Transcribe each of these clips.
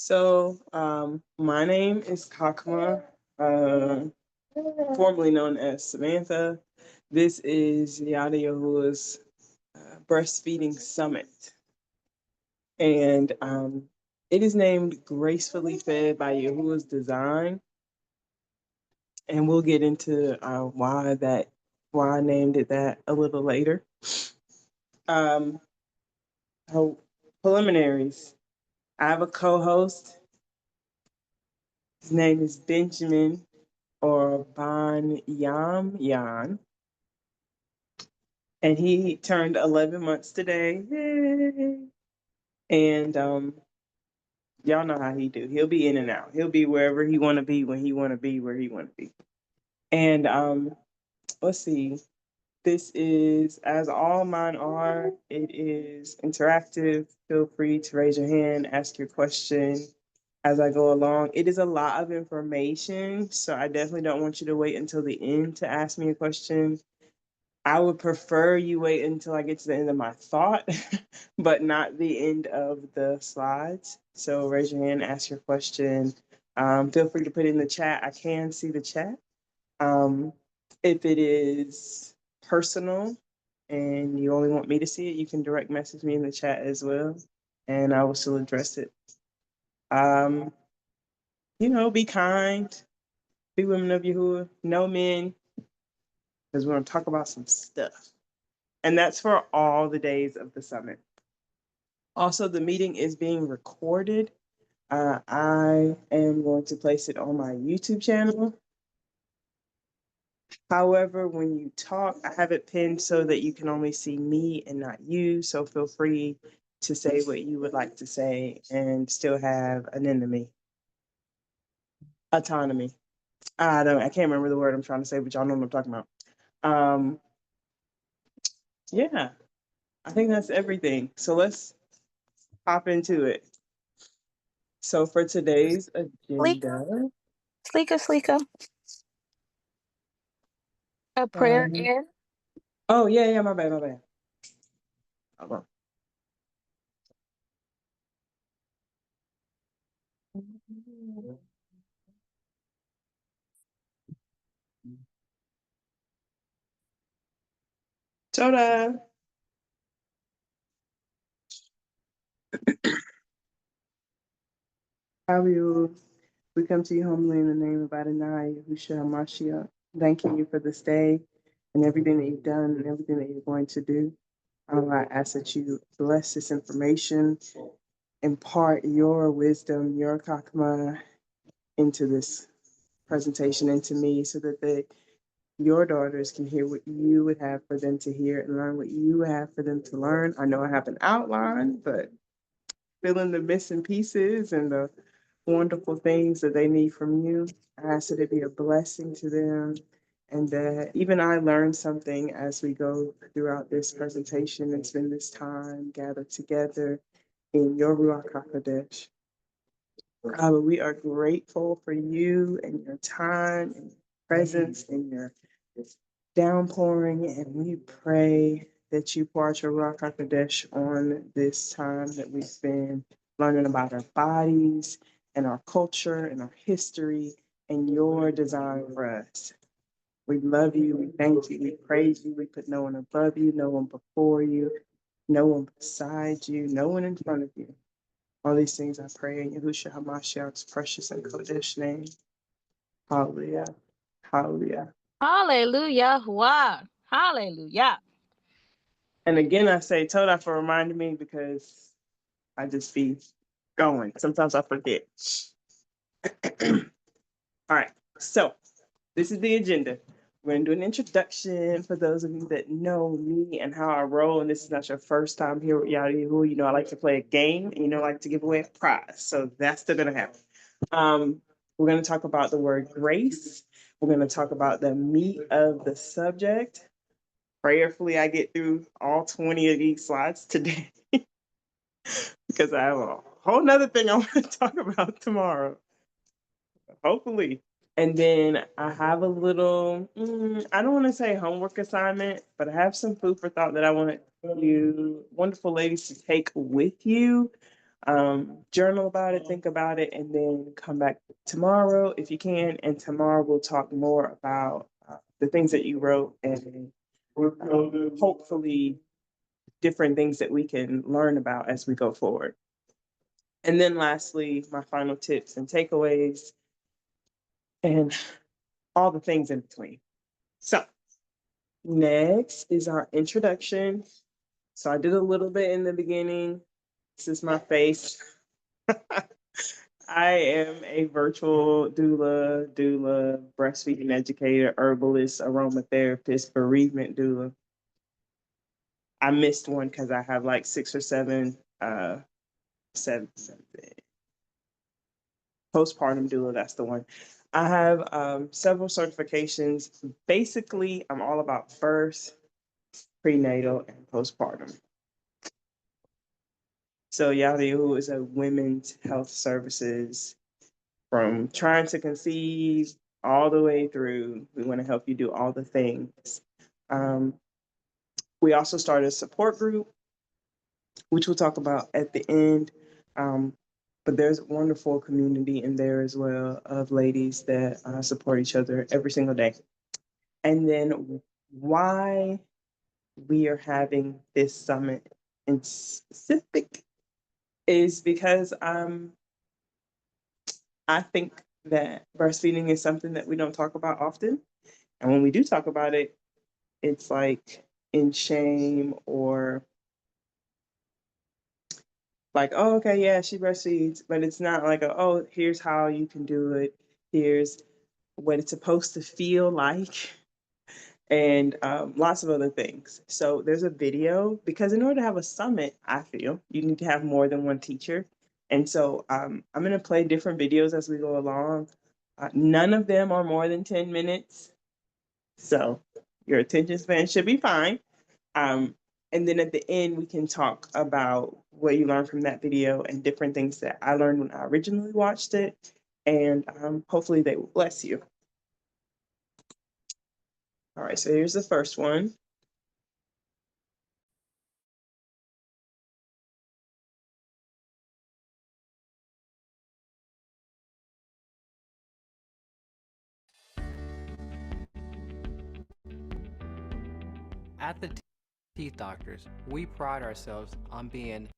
My name is Khakmah, formerly known as Samantha. This is Yahuah's Breastfeeding Summit. And it is named Gracefully Fed by Yahuah's Design. And we'll get into why I named it that a little later. Preliminaries. I have a co-host. His name is Benjamin or Ban Yam Yan. And he turned 11 months today. Yay. And y'all know how he do. He'll be in and out. He'll be wherever he want to be when he want to be where he want to be. And let's see. This is, as all mine are, it is interactive. Feel free to raise your hand, ask your question as I go along. It is a lot of information, so I definitely don't want you to wait until the end to ask me a question. I would prefer you wait until I get to the end of my thought, but not the end of the slides. So raise your hand, ask your question. Feel free to put it in the chat. I can see the chat. If it is personal and you only want me to see it, you can direct message me in the chat as well, and I will still address it. Be kind, be women of Yahuah, no men, because we're going to talk about some stuff. And that's for all the days of the summit. Also, the meeting is being recorded. I am going to place it on my YouTube channel. However, when you talk, I have it pinned so that you can only see me and not you. So feel free to say what you would like to say and still have anonymity. Autonomy. I can't remember the word I'm trying to say, but y'all know what I'm talking about. Yeah, I think that's everything. So let's hop into it. So for today's agenda. Sleeka. A prayer in. Oh, yeah, my bad. Hold on. Soda. How are you? We come to you humbly in the name of Adonai, Yahsharal Mashiach, thanking you for this day and everything that you've done and everything that you're going to do. I ask that you bless this information, impart your wisdom, your Khakmah into this presentation and to me so that your daughters can hear what you would have for them to hear and learn what you have for them to learn. I know I have an outline, but fill in the missing pieces and the wonderful things that they need from you. I ask that it be a blessing to them and that even I learn something as we go throughout this presentation and spend this time gathered together in your Ruach HaKodesh. We are grateful for you and your time and your presence and your downpouring, and we pray that you pour out your Ruach HaKodesh on this time that we spend learning about our bodies and our culture and our history and your design for us. We love you, we thank you, we praise you, we put no one above you, no one before you, no one beside you, no one in front of you. All these things I pray in Yahushua HaMashiach's precious and Kodesh name. Hallelujah. Hallelujah. Hallelujah. Wow. Hallelujah. And again, I say Toda for reminding me because I just be going. Sometimes I forget. All right. So this is the agenda. We're going to do an introduction for those of you that know me and how I roll. And this is not your first time here with Yadah. You know, I like to play a game and, I like to give away a prize. So that's still going to happen. We're going to talk about the word grace. We're going to talk about the meat of the subject. Prayerfully, I get through all 20 of these slides today because I have a whole nother thing I want to talk about tomorrow. Hopefully. And then I have a little, I don't want to say homework assignment, but I have some food for thought that I want you wonderful ladies to take with you Journal about it, think about it, and then come back tomorrow if you can. And tomorrow we'll talk more about the things that you wrote and hopefully different things that we can learn about as we go forward. And then lastly, my final tips and takeaways and all the things in between. So next is our introduction. So I did a little bit in the beginning. This is my face. I am a virtual doula, breastfeeding educator, herbalist, aromatherapist, bereavement doula. I missed one because I have like 6 or 7, seven, postpartum doula. That's the one. I have several certifications. Basically, I'm all about birth, prenatal, and postpartum. So Yadah is a women's health services from trying to conceive all the way through. We want to help you do all the things. We also started a support group, which we'll talk about at the end. But there's a wonderful community in there as well of ladies that support each other every single day. And then why we are having this summit in specific is because I think that breastfeeding is something that we don't talk about often. And when we do talk about it, it's like in shame or like, oh, okay, yeah, she breastfeeds, but it's not like, oh, here's how you can do it. Here's what it's supposed to feel like, and lots of other things. So there's a video because in order to have a summit, I feel you need to have more than one teacher. And so I'm going to play different videos as we go along. None of them are more than 10 minutes. So your attention span should be fine. And then at the end, we can talk about what you learned from that video and different things that I learned when I originally watched it. And hopefully they will bless you. All right, so here's the first one. At the Teeth Doctors, we pride ourselves on being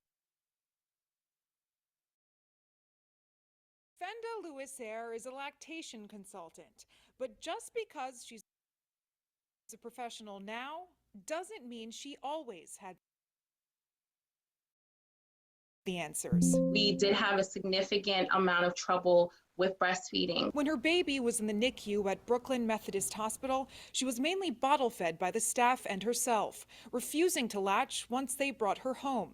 Fenda Lewis-Eyre is a lactation consultant, but just because she's a professional now doesn't mean she always had the answers. We did have a significant amount of trouble with breastfeeding. When her baby was in the NICU at Brooklyn Methodist Hospital, she was mainly bottle fed by the staff and herself, refusing to latch once they brought her home.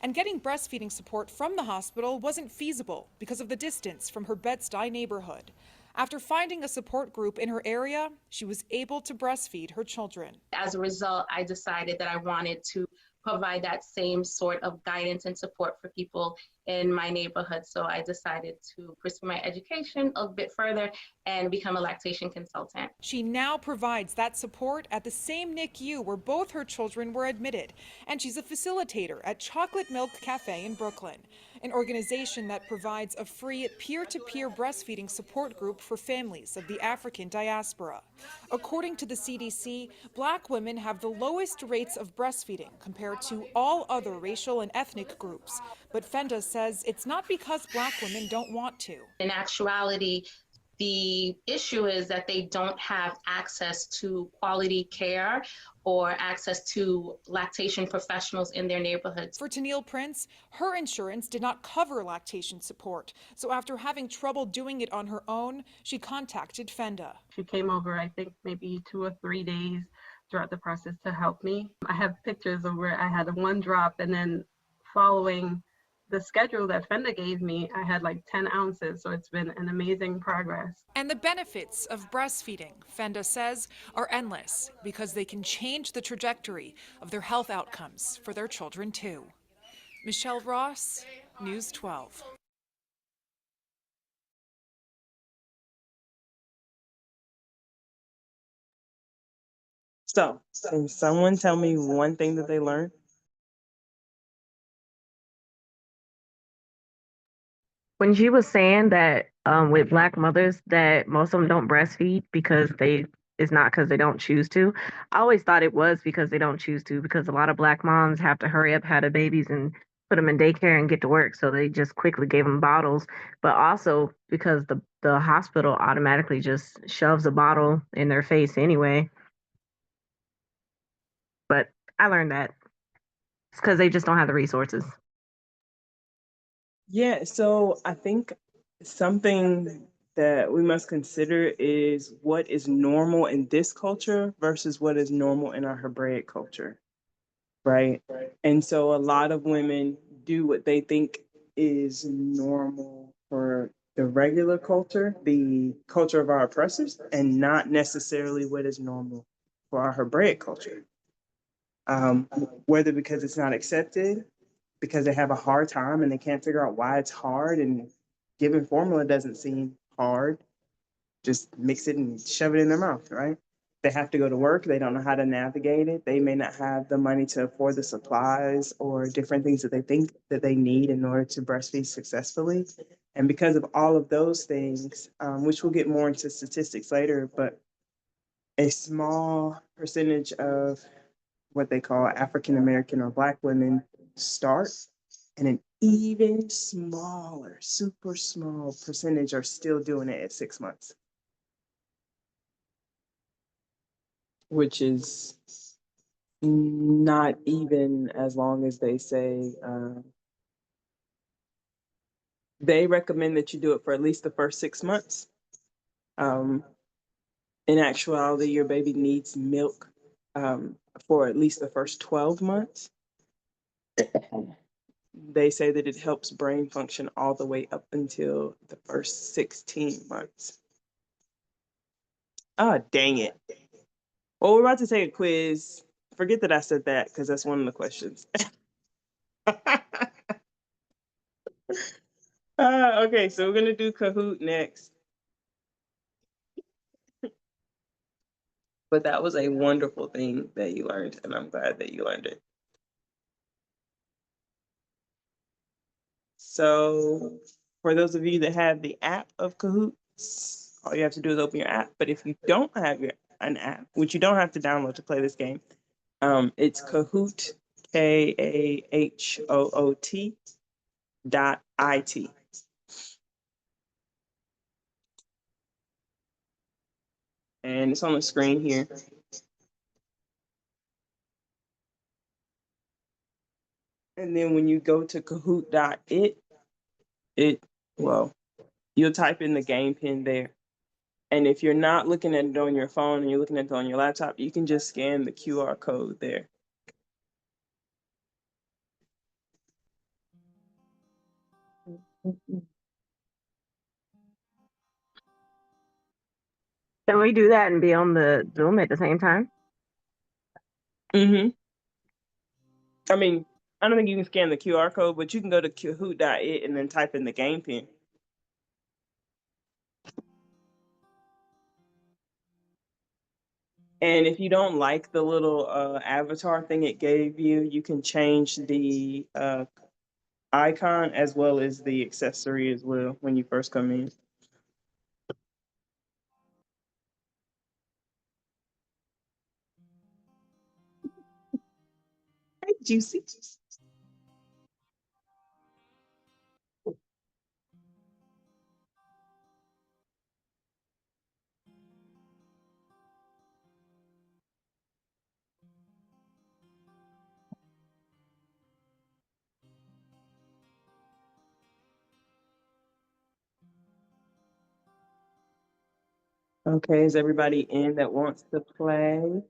And getting breastfeeding support from the hospital wasn't feasible because of the distance from her Bed-Stuy neighborhood. After finding a support group in her area, she was able to breastfeed her children. As a result, I decided that I wanted to provide that same sort of guidance and support for people in my neighborhood. So I decided to pursue my education a bit further and become a lactation consultant. She now provides that support at the same NICU where both her children were admitted. And she's a facilitator at Chocolate Milk Cafe in Brooklyn, an organization that provides a free peer-to-peer breastfeeding support group for families of the African diaspora. According to the CDC, Black women have the lowest rates of breastfeeding compared to all other racial and ethnic groups. But Fenda says it's not because Black women don't want to. In actuality, the issue is that they don't have access to quality care or access to lactation professionals in their neighborhoods. For Tennille Prince, her insurance did not cover lactation support. So after having trouble doing it on her own, she contacted Fenda. She came over, I think, maybe 2 or 3 days throughout the process to help me. I have pictures of where I had one drop, and then following the schedule that Fenda gave me, I had like 10 ounces. So it's been an amazing progress. And the benefits of breastfeeding, Fenda says, are endless because they can change the trajectory of their health outcomes for their children too. Michelle Ross, News 12. So can someone tell me one thing that they learned? When she was saying that with Black mothers that most of them don't breastfeed because it's not because they don't choose to. I always thought it was because they don't choose to, because a lot of Black moms have to hurry up, have the babies, and put them in daycare and get to work, so they just quickly gave them bottles. But also because the hospital automatically just shoves a bottle in their face anyway. But I learned that it's because they just don't have the resources. Yeah, so I think something that we must consider is what is normal in this culture versus what is normal in our Hebraic culture, right? And so a lot of women do what they think is normal for the regular culture, the culture of our oppressors, and not necessarily what is normal for our Hebraic culture. Whether because it's not accepted, because they have a hard time and they can't figure out why it's hard, and giving formula doesn't seem hard. Just mix it and shove it in their mouth, right? They have to go to work. They don't know how to navigate it. They may not have the money to afford the supplies or different things that they think that they need in order to breastfeed successfully. And because of all of those things, which we'll get more into statistics later, but a small percentage of what they call African American or Black women start, and an even smaller, super small percentage are still doing it at 6 months, which is not even as long as they say. They recommend that you do it for at least the first 6 months. In actuality, your baby needs milk for at least the first 12 months. They say that it helps brain function all the way up until the first 16 months. Oh, dang it. Well, we're about to take a quiz. Forget that I said that, because that's one of the questions. Okay, so we're going to do Kahoot next. But that was a wonderful thing that you learned, and I'm glad that you learned it. So for those of you that have the app of Kahoot, all you have to do is open your app. But if you don't have an app, which you don't have to download to play this game, it's Kahoot, KAHOOT.IT. And it's on the screen here. And then when you go to Kahoot.it, you'll type in the game pin there. And if you're not looking at it on your phone and you're looking at it on your laptop, you can just scan the QR code there. Can we do that and be on the Zoom at the same time? Mm-hmm. I mean, I don't think you can scan the QR code, but you can go to Kahoot.it and then type in the game pin. And if you don't like the little avatar thing it gave you, you can change the icon as well as the accessory as well when you first come in. Hey, Juicy. Okay, is everybody in that wants to play?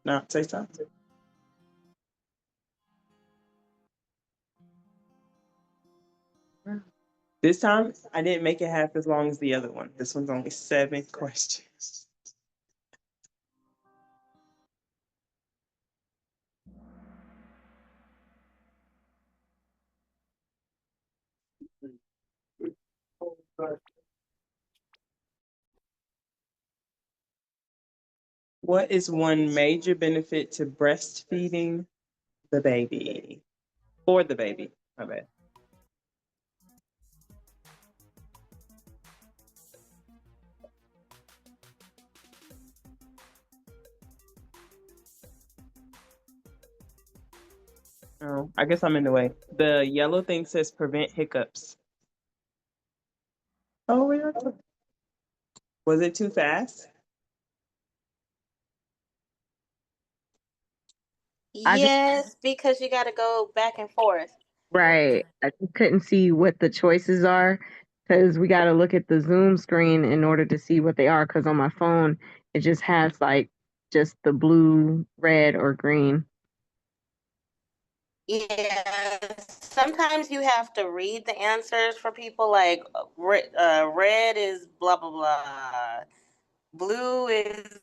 No, say something. This time, I didn't make it half as long as the other one. This one's only 7 questions. What is one major benefit to breastfeeding the baby. For the baby. My bad. Oh, I guess I'm in the way. The yellow thing says prevent hiccups. Oh, yeah. Was it too fast? I just Yes, because you got to go back and forth. right. I just couldn't see what the choices are because we got to look at the Zoom screen in order to see what they are. Because on my phone, it just has like just the blue, red, or green. Yeah, sometimes you have to read the answers for people. Like red is blah blah blah, blue is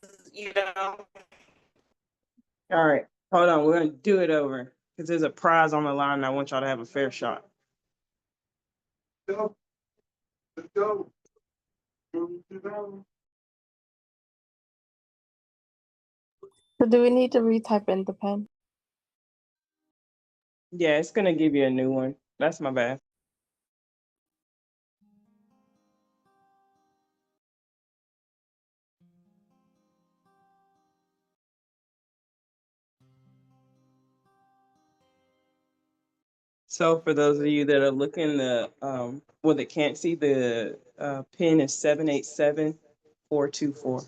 All right. Hold on. We're going to do it over because there's a prize on the line and I want y'all to have a fair shot. Go. Let's go. So do we need to retype in the pen? Yeah, it's going to give you a new one. That's my bad. So for those of you that are looking, that can't see, the pin is 787424.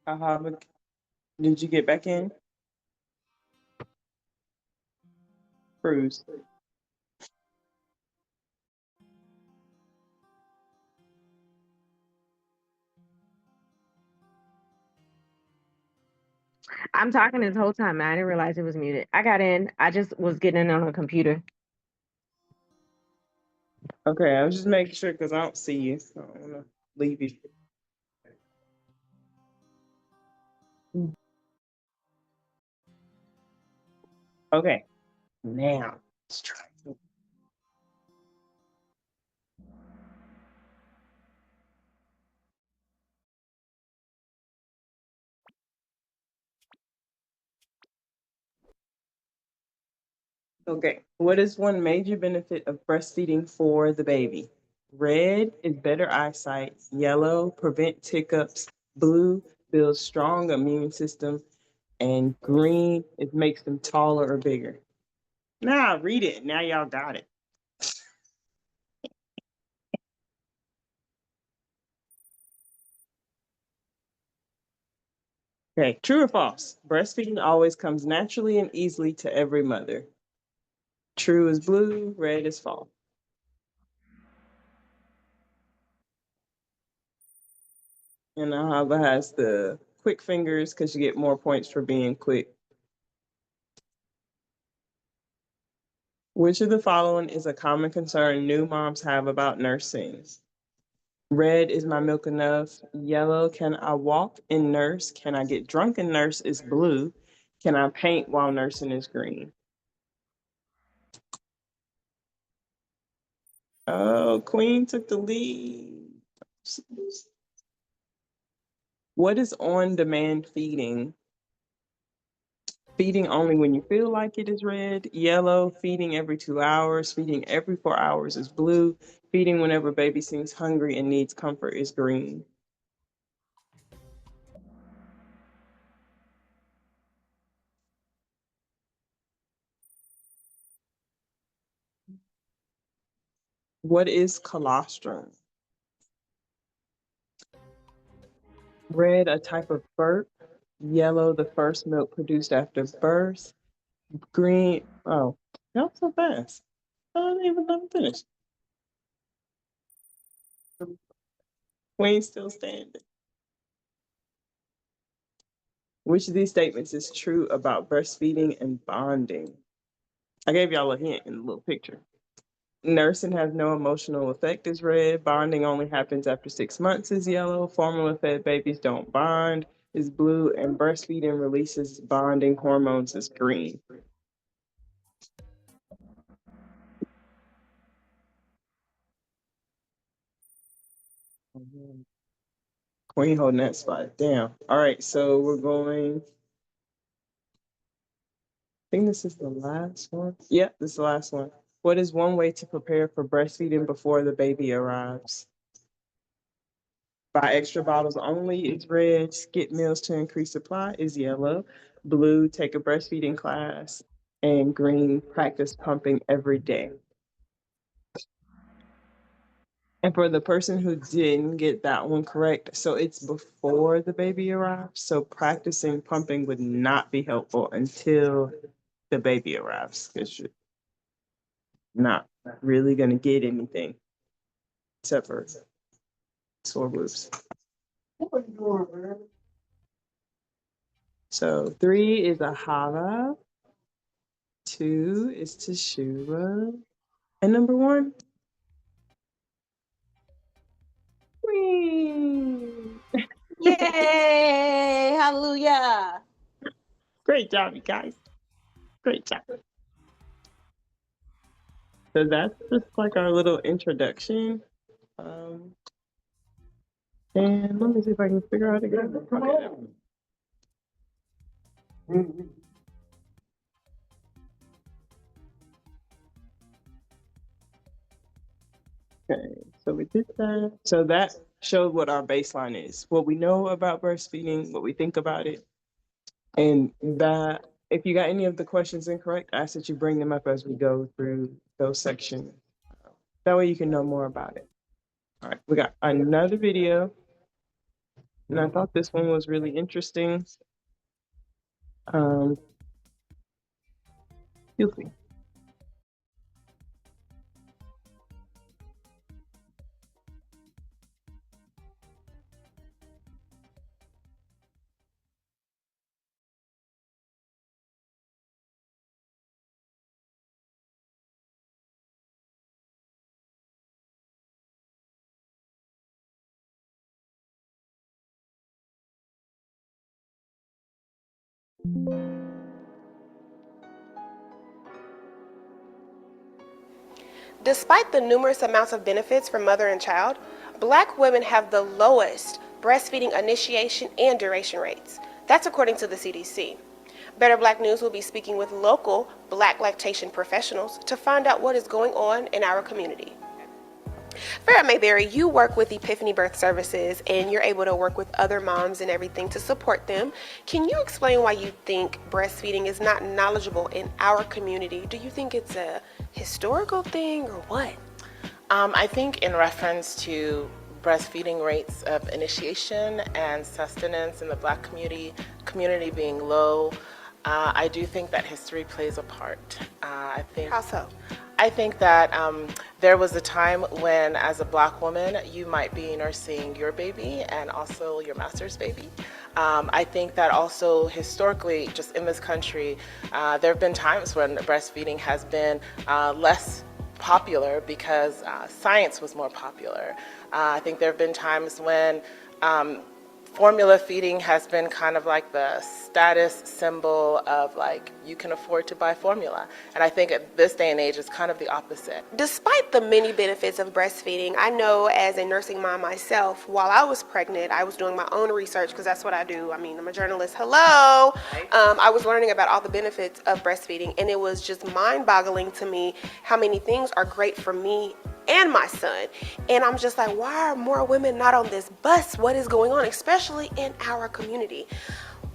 But did you get back in? Cruise. I'm talking this whole time, man. I didn't realize it was muted. I got in. I just was getting in on a computer. Okay, I was just making sure because I don't see you. So I don't want to leave you. Okay, now let's try. Okay, what is one major benefit of breastfeeding for the baby? Red is better eyesight. Yellow, prevent hiccups. Blue, builds strong immune system. And green, it makes them taller or bigger. Now read it. Now y'all got it. Okay, true or false? Breastfeeding always comes naturally and easily to every mother. True is blue, red is false. And Ahava has the quick fingers because you get more points for being quick. Which of the following is a common concern new moms have about nursing? Red, is my milk enough? Yellow, can I walk and nurse? Can I get drunk and nurse is blue? Can I paint while nursing is green? Oh, Queen took the lead. What is on-demand feeding? Feeding only when you feel like it is red. Yellow, feeding every 2 hours. Feeding every 4 hours is blue. Feeding whenever baby seems hungry and needs comfort is green. What is colostrum? Red, a type of burp. Yellow, the first milk produced after birth. Green, oh, that was so fast. I didn't even let me finish. Queen still standing. Which of these statements is true about breastfeeding and bonding? I gave y'all a hint in the little picture. Nursing has no emotional effect is red. Bonding only happens after 6 months is yellow. Formula-fed babies don't bond is blue. And breastfeeding releases bonding hormones is green. Queen holding that spot. Damn. All right, so we're going. I think this is the last one. Yeah, this is the last one. What is one way to prepare for breastfeeding before the baby arrives? Buy extra bottles only is red. Skip meals to increase supply is yellow. Blue, take a breastfeeding class. And green, practice pumping every day. And for the person who didn't get that one correct, so it's before the baby arrives. So practicing pumping would not be helpful until the baby arrives, because you're not really going to get anything except for sore boobs. So 3 is Ahava, 2 is Teshuvah, and number 1, Queen. Yay! Hallelujah! Great job, you guys. Great job. So that's just like our little introduction. And let me see if I can figure out again. Okay, so we did that. So that showed what our baseline is, what we know about breastfeeding, what we think about it. And that, if you got any of the questions incorrect, I ask that you bring them up as we go through those sections. That way you can know more about it. All right, we got another video. And I thought this one was really interesting. You'll see. Despite the numerous amounts of benefits for mother and child, Black women have the lowest breastfeeding initiation and duration rates. That's according to the CDC. Better Black News will be speaking with local Black lactation professionals to find out what is going on in our community. Farrah Mayberry, you work with Epiphany Birth Services and you're able to work with other moms and everything to support them. Can you explain why you think breastfeeding is not knowledgeable in our community? Do you think it's a historical thing or what? I think in reference to breastfeeding rates of initiation and sustenance in the Black community being low, I do think that history plays a part. How so? I think that there was a time when, as a Black woman, you might be nursing your baby and also your master's baby. I think that also historically, just in this country, there have been times when breastfeeding has been less popular because science was more popular. I think there have been times when formula feeding has been kind of like the status symbol of like, you can afford to buy formula. And I think at this day and age, it's kind of the opposite. Despite the many benefits of breastfeeding, I know as a nursing mom myself, while I was pregnant, I was doing my own research because that's what I do. I mean, I'm a journalist. Hello. I was learning about all the benefits of breastfeeding, and it was just mind-boggling to me how many things are great for me and my son. And I'm just like, why are more women not on this bus? What is going on, especially in our community?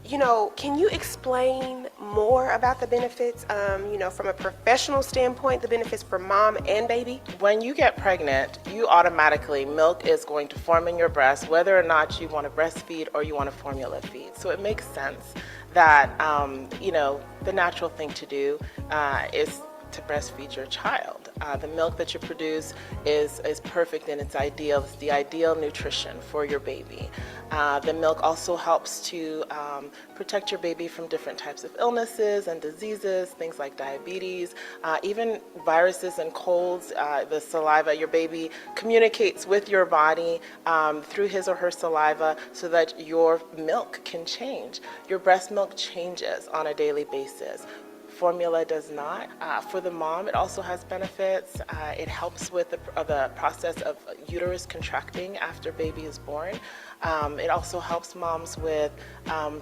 You know, can you explain more about the benefits, you know, from a professional standpoint, the benefits for mom and baby? When you get pregnant, you automatically, milk is going to form in your breast, whether or not you want to breastfeed or you want to formula feed. So it makes sense that, you know, the natural thing to do is to breastfeed your child. The milk that you produce is perfect and it's ideal. It's the ideal nutrition for your baby. The milk also helps to protect your baby from different types of illnesses and diseases, things like diabetes, even viruses and colds. The saliva, your baby communicates with your body through his or her saliva so that your milk can change. Your breast milk changes on a daily basis. Formula does not. For the mom, it also has benefits. It helps with the process of uterus contracting after baby is born. It also helps moms with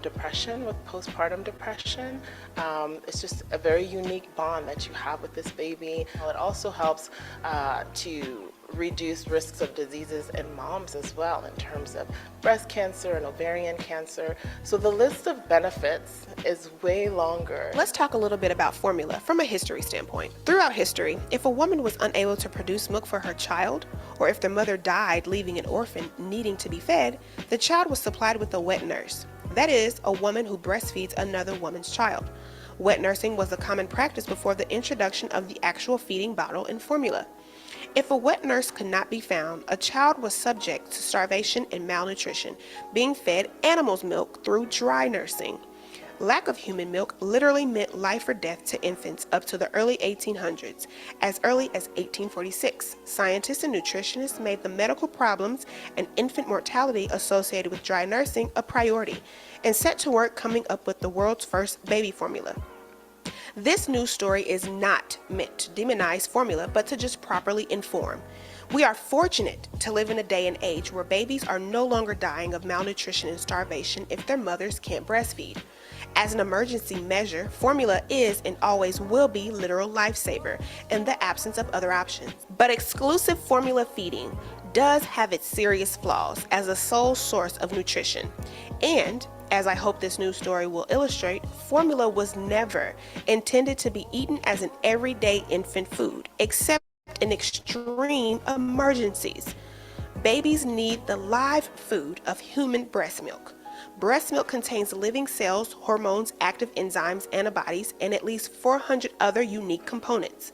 depression, with postpartum depression. It's just a very unique bond that you have with this baby. It also helps to reduce risks of diseases in moms as well in terms of breast cancer and ovarian cancer. So the list of benefits is way longer. Let's talk a little bit about formula from a history standpoint. Throughout history, if a woman was unable to produce milk for her child, or if their mother died leaving an orphan needing to be fed, the child was supplied with a wet nurse. That is, a woman who breastfeeds another woman's child. Wet nursing was a common practice before the introduction of the actual feeding bottle and formula. If a wet nurse could not be found, a child was subject to starvation and malnutrition, being fed animal's milk through dry nursing. Lack of human milk literally meant life or death to infants up to the early 1800s. As early as 1846, scientists and nutritionists made the medical problems and infant mortality associated with dry nursing a priority and set to work coming up with the world's first baby formula. This news story is not meant to demonize formula, but to just properly inform. We are fortunate to live in a day and age where babies are no longer dying of malnutrition and starvation if their mothers can't breastfeed. As an emergency measure, formula is and always will be literal lifesaver in the absence of other options. But exclusive formula feeding does have its serious flaws as a sole source of nutrition. And as I hope this news story will illustrate, formula was never intended to be eaten as an everyday infant food, except in extreme emergencies. Babies need the live food of human breast milk. Breast milk contains living cells, hormones, active enzymes, antibodies, and at least 400 other unique components.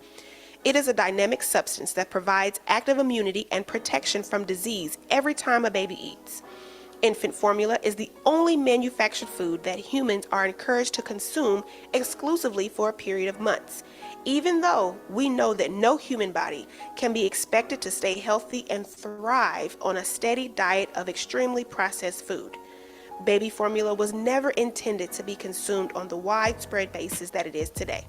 It is a dynamic substance that provides active immunity and protection from disease every time a baby eats. Infant formula is the only manufactured food that humans are encouraged to consume exclusively for a period of months, even though we know that no human body can be expected to stay healthy and thrive on a steady diet of extremely processed food. Baby formula was never intended to be consumed on the widespread basis that it is today.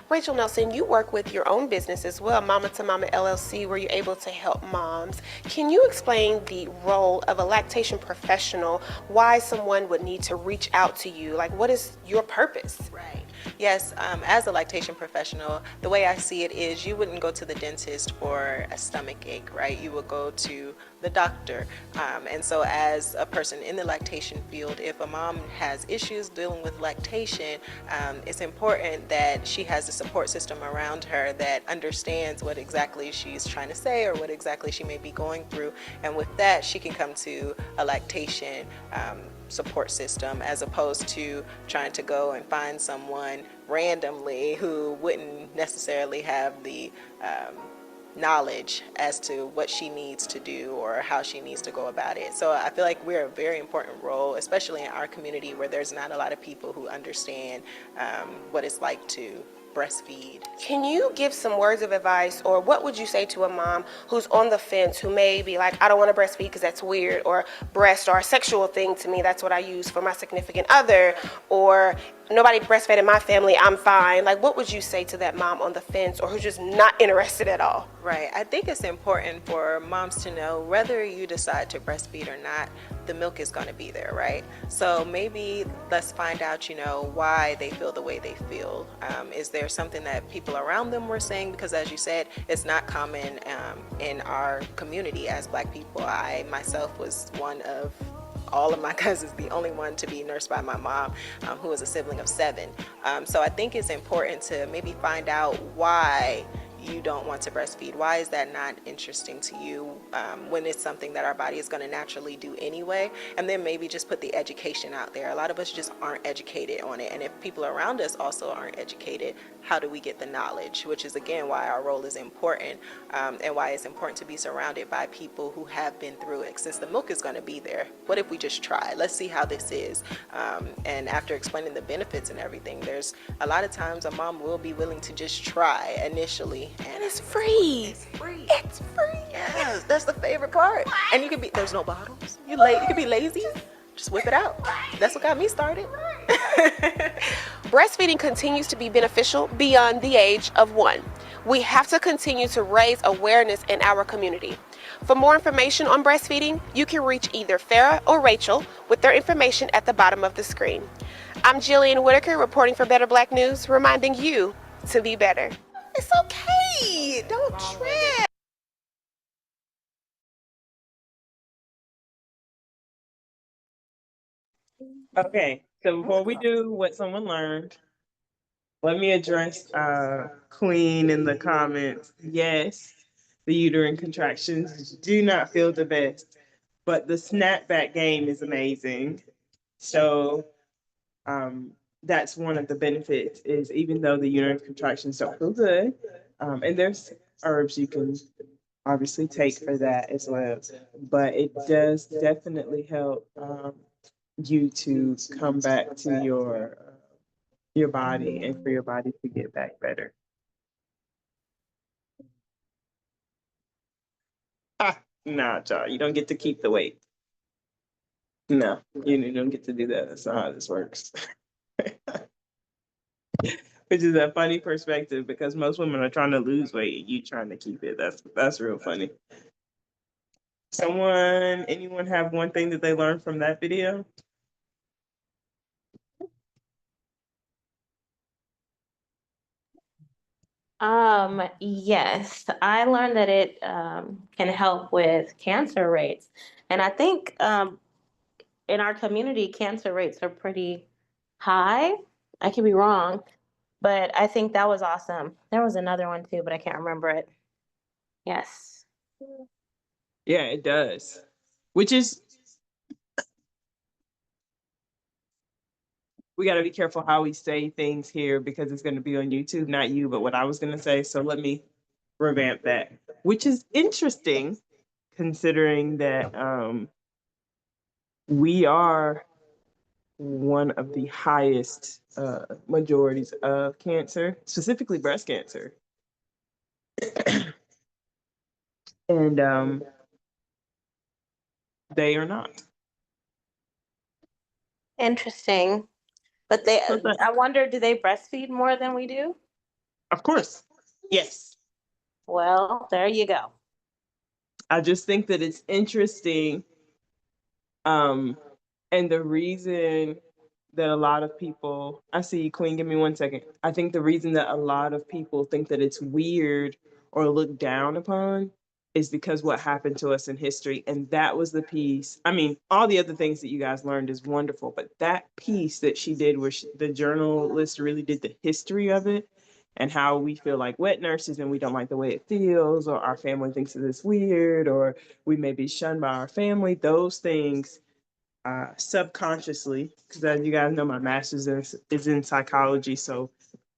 Rachel Nelson, you work with your own business as well, Mama to Mama LLC, where you're able to help moms. Can you explain the role of a lactation professional, why someone would need to reach out to you? Like, what is your purpose? Right. Yes, as a lactation professional, the way I see it is you wouldn't go to the dentist for a stomach ache, right? You would go to the doctor. And so as a person in the lactation field, if a mom has issues dealing with lactation, it's important that she has a support system around her that understands what exactly she's trying to say or what exactly she may be going through. And with that, she can come to a lactation support system as opposed to trying to go and find someone randomly who wouldn't necessarily have the knowledge as to what she needs to do or how she needs to go about it. So I feel like we're a very important role, especially in our community where there's not a lot of people who understand what it's like to breastfeed. Can you give some words of advice, or what would you say to a mom who's on the fence, who may be like, I don't want to breastfeed because that's weird, or breast are a sexual thing to me, that's what I use for my significant other, or nobody breastfed in my family, I'm fine. Like, what would you say to that mom on the fence or who's just not interested at all? Right. I think it's important for moms to know whether you decide to breastfeed or not, the milk is going to be there, right? So maybe let's find out, why they feel the way they feel. Is there something that people around them were saying? Because as you said, it's not common in our community as Black people. I myself was one of all of my cousins, the only one to be nursed by my mom, who was a sibling of 7. So I think it's important to maybe find out why you don't want to breastfeed? Why is that not interesting to you when it's something that our body is going to naturally do anyway? And then maybe just put the education out there. A lot of us just aren't educated on it. And if people around us also aren't educated, how do we get the knowledge? Which is, again, why our role is important, and why it's important to be surrounded by people who have been through it. Since the milk is going to be there, what if we just try? Let's see how this is. And after explaining the benefits and everything, there's a lot of times a mom will be willing to just try initially. And it's free. It's free. It's free. Yes, that's the favorite part. And you can be, there's no bottles. You can be lazy. Just whip it out. That's what got me started. Breastfeeding continues to be beneficial beyond the age of 1. We have to continue to raise awareness in our community. For more information on breastfeeding, you can reach either Farah or Rachel with their information at the bottom of the screen. I'm Jillian Whitaker reporting for Better Black News, reminding you to be better. It's okay. Don't trip. Okay, so before we do what someone learned, let me address Queen in the comments. Yes, the uterine contractions do not feel the best, but the snapback game is amazing. So that's one of the benefits is even though the uterine contractions don't feel good, and there's herbs you can obviously take for that as well, but it does definitely help you to come back to your body and for your body to get back better. Nah, child, you don't get to keep the weight. No, you don't get to do that. That's not how this works. Which is a funny perspective because most women are trying to lose weight and you trying to keep it. That's real funny. Anyone have one thing that they learned from that video? Yes, I learned that it can help with cancer rates. And I think in our community, cancer rates are pretty high. I could be wrong, but I think that was awesome. There was another one too, but I can't remember it. Yes. Yeah, it does. Which is, we got to be careful how we say things here because it's going to be on YouTube, not you, but what I was going to say. So let me revamp that, which is interesting considering that we are one of the highest majorities of cancer, specifically breast cancer. And they are not. Interesting. But I wonder, do they breastfeed more than we do? Of course. Yes. Well, there you go. I just think that it's interesting. And the reason that a lot of people, I see you, Queen, give me 1 second. I think the reason that a lot of people think that it's weird or looked down upon is because what happened to us in history. And that was the piece. I mean, all the other things that you guys learned is wonderful, but that piece that she did where the journalist really did the history of it and how we feel like wet nurses and we don't like the way it feels, or our family thinks that it's weird, or we may be shunned by our family, those things subconsciously, because as you guys know, my master's is in psychology, so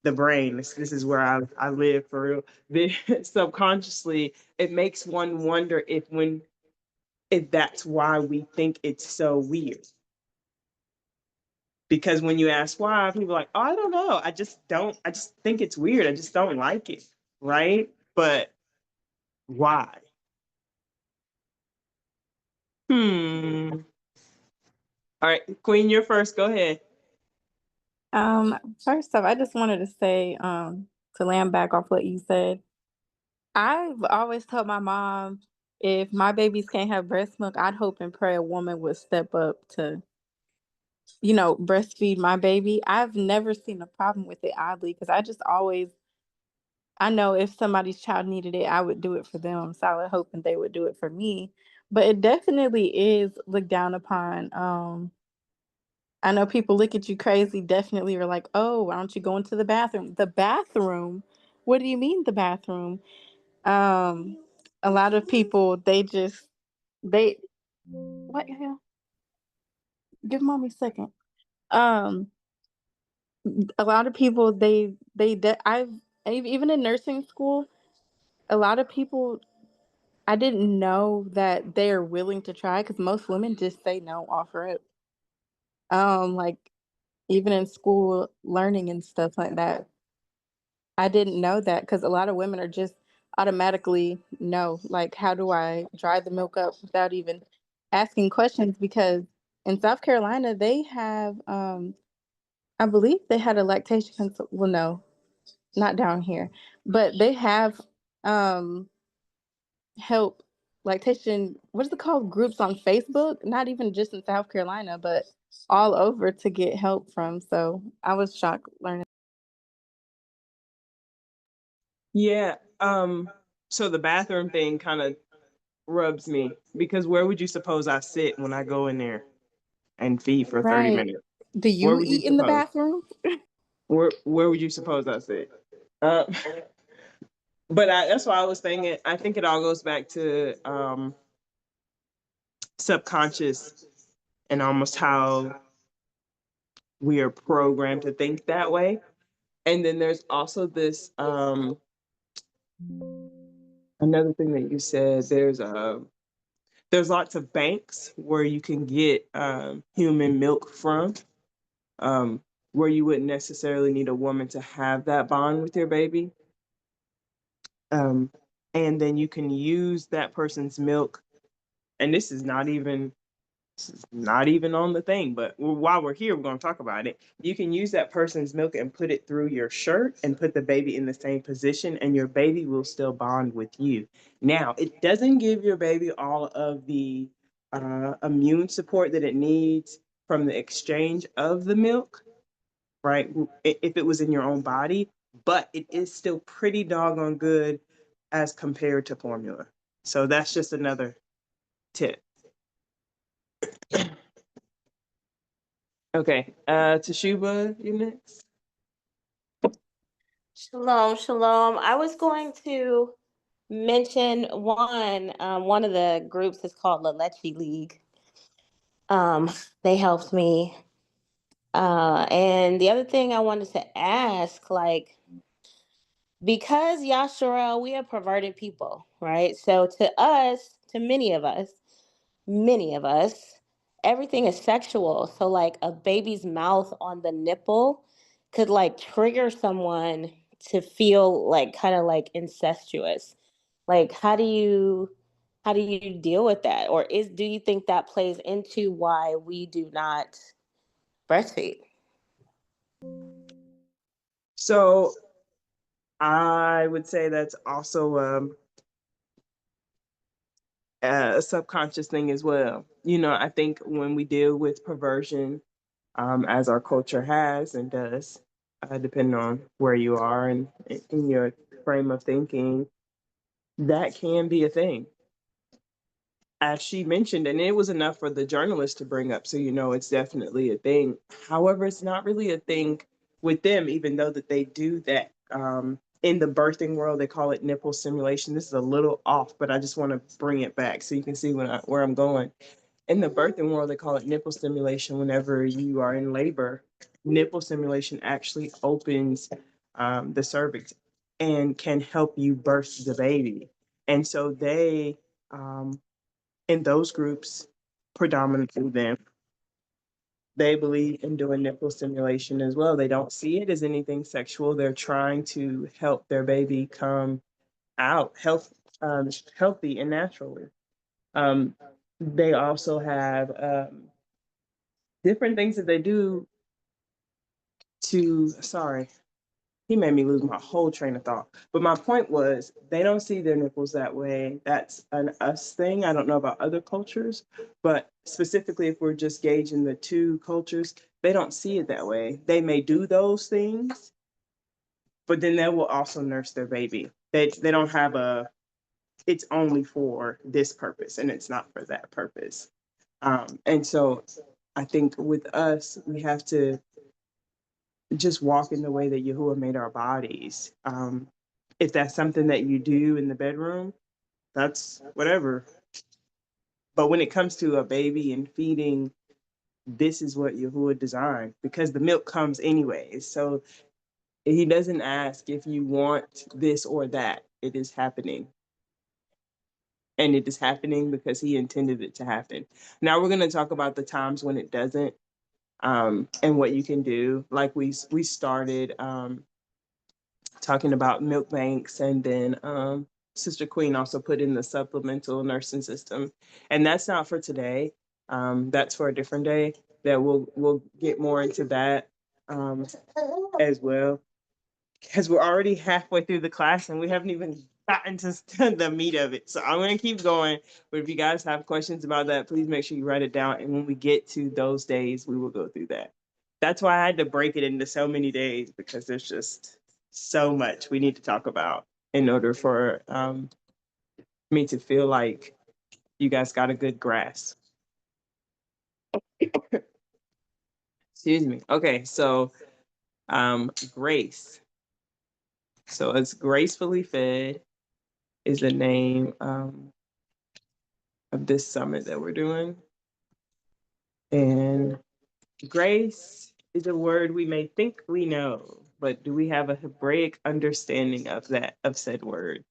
the brain, this is where I live for real. Subconsciously, it makes one wonder if that's why we think it's so weird. Because when you ask why, people are like, oh, I don't know. I just think it's weird. I just don't like it. Right? But why? All right, Queen, you're first. Go ahead. First off, I just wanted to say, to land back off what you said, I've always told my mom if my babies can't have breast milk, I'd hope and pray a woman would step up to, breastfeed my baby. I've never seen a problem with it, oddly, because I know if somebody's child needed it, I would do it for them. So I would hope and they would do it for me. But it definitely is looked down upon. I know people look at you crazy, definitely are like, oh, why don't you go into the bathroom? The bathroom What do you mean the bathroom? A lot of people, they what the hell? Give mommy a second. Um, a lot of people, I've even in nursing school, a lot of people, I didn't know that they're willing to try because most women just say no off rip. Like even in school learning and stuff like that, I didn't know that because a lot of women are just automatically no. Like, how do I dry the milk up without even asking questions? Because in South Carolina, they have, I believe they had a lactation consult. Well, no, not down here, but they have um, help lactation. What is it called? Groups on Facebook. Not even just in South Carolina, but all over to get help from. So I was shocked learning. Yeah. So the bathroom thing kind of rubs me because where would you suppose I sit when I go in there and feed for 30 Right. minutes? Do Where you would you eat in the suppose? bathroom? Where would you suppose I sit? Uh, but that's why I was thinking. I think it all goes back to subconscious and almost how we are programmed to think that way. And then there's also this another thing that you said. There's lots of banks where you can get human milk from, um, where you wouldn't necessarily need a woman to have that bond with your baby. Um, and then you can use that person's milk. And this is not even on the thing, but while we're here, we're going to talk about it. You can use that person's milk and put it through your shirt and put the baby in the same position, and your baby will still bond with you. Now, it doesn't give your baby all of the immune support that it needs from the exchange of the milk, right? If it was in your own body, but it is still pretty doggone good as compared to formula. So that's just another tip. Okay, Tashuba, you next. Shalom, shalom. I was going to mention one of the groups is called La Leche League. They helped me. And the other thing I wanted to ask, like, because Yahsharal, we are perverted people, right? So to us, to many of us, everything is sexual. So like a baby's mouth on the nipple could like trigger someone to feel like kind of like incestuous. Like how do you deal with that? Or do you think that plays into why we do not breastfeed? So I would say that's also a subconscious thing as well. You know, I think when we deal with perversion, as our culture has and does, depending on where you are and in your frame of thinking, that can be a thing. As she mentioned, and it was enough for the journalist to bring up, so you know it's definitely a thing. However, it's not really a thing with them, even though that they do that. In the birthing world, they call it nipple stimulation. This is a little off, but I just want to bring it back so you can see where I'm going. In the birthing world, they call it nipple stimulation whenever you are in labor. Nipple stimulation actually opens the cervix and can help you birth the baby. And so um, in those groups, predominantly them, they believe in doing nipple stimulation as well. They don't see it as anything sexual. They're trying to help their baby come out healthy and naturally. Um, they also have different things that they do to, sorry, he made me lose my whole train of thought. But my point was, they don't see their nipples that way. That's an us thing. I don't know about other cultures, but specifically, if we're just gauging the two cultures, they don't see it that way. They may do those things, but then they will also nurse their baby. They don't have it's only for this purpose and it's not for that purpose. And so I think with us, we have to just walk in the way that Yahuah made our bodies. If that's something that you do in the bedroom, that's whatever. But when it comes to a baby and feeding, this is what Yahuah designed, because the milk comes anyways. So he doesn't ask if you want this or that. It is happening. And it is happening because he intended it to happen. Now we're going to talk about the times when it doesn't, and what you can do. Like we started talking about milk banks, and then Sister Queen also put in the supplemental nursing system, and that's not for today. That's for a different day. That we'll get more into that as well, because we're already halfway through the class and we haven't even gotten to the meat of it. So I'm going to keep going. But if you guys have questions about that, please make sure you write it down. And when we get to those days, we will go through that. That's why I had to break it into so many days, because there's just so much we need to talk about in order for me to feel like you guys got a good grasp. Excuse me. Okay, so Grace. So it's Gracefully Fed is the name of this summit that we're doing. And grace is a word we may think we know, but do we have a Hebraic understanding of said word?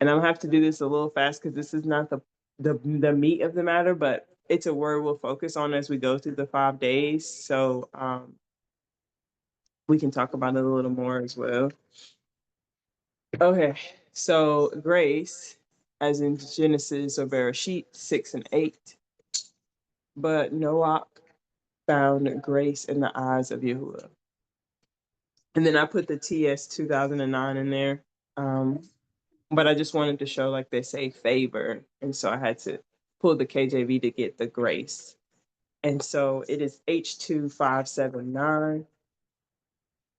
And I'm gonna have to do this a little fast because this is not the meat of the matter, but it's a word we'll focus on as we go through the 5 days. So we can talk about it a little more as well. Okay, so grace, as in Genesis or Bereshit 6 and 8, but Noah found grace in the eyes of Yahuah. And then I put the TS 2009 in there. But I just wanted to show, like they say, favor. And so I had to pull the KJV to get the grace. And so it is H2579.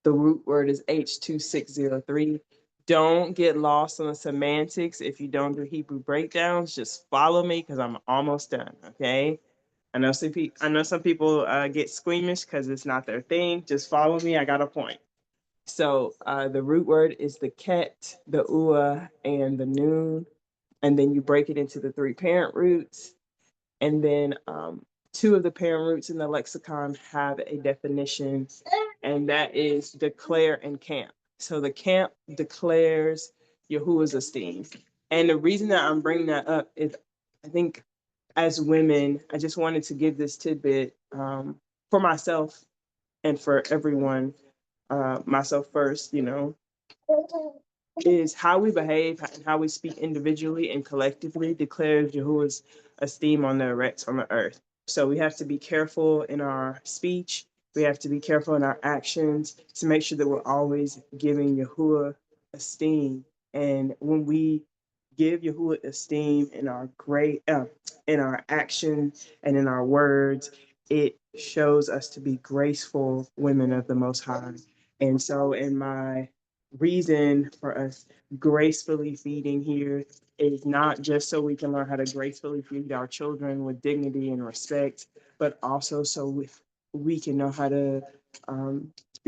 The root word is H2603. Don't get lost on the semantics. If you don't do Hebrew breakdowns, just follow me because I'm almost done, okay? I know some people get squeamish because it's not their thing. Just follow me. I got a point. So the root word is the ket, the ua, and the noon. And then you break it into the 3 parent roots. And then 2 of the parent roots in the lexicon have a definition, and that is declare and camp. So the camp declares Yahuwah's esteem. And the reason that I'm bringing that up is, I think as women, I just wanted to give this tidbit for myself and for everyone, myself first, is how we behave and how we speak individually and collectively declares Yahuwah's esteem on the erects on the earth. So we have to be careful in our speech. We have to be careful in our actions to make sure that we're always giving Yahuwah esteem. And when we give Yahuwah esteem in our in our action and in our words, it shows us to be graceful women of the Most High. And so in my reason for us gracefully feeding here is not just so we can learn how to gracefully feed our children with dignity and respect, but also so we can know how to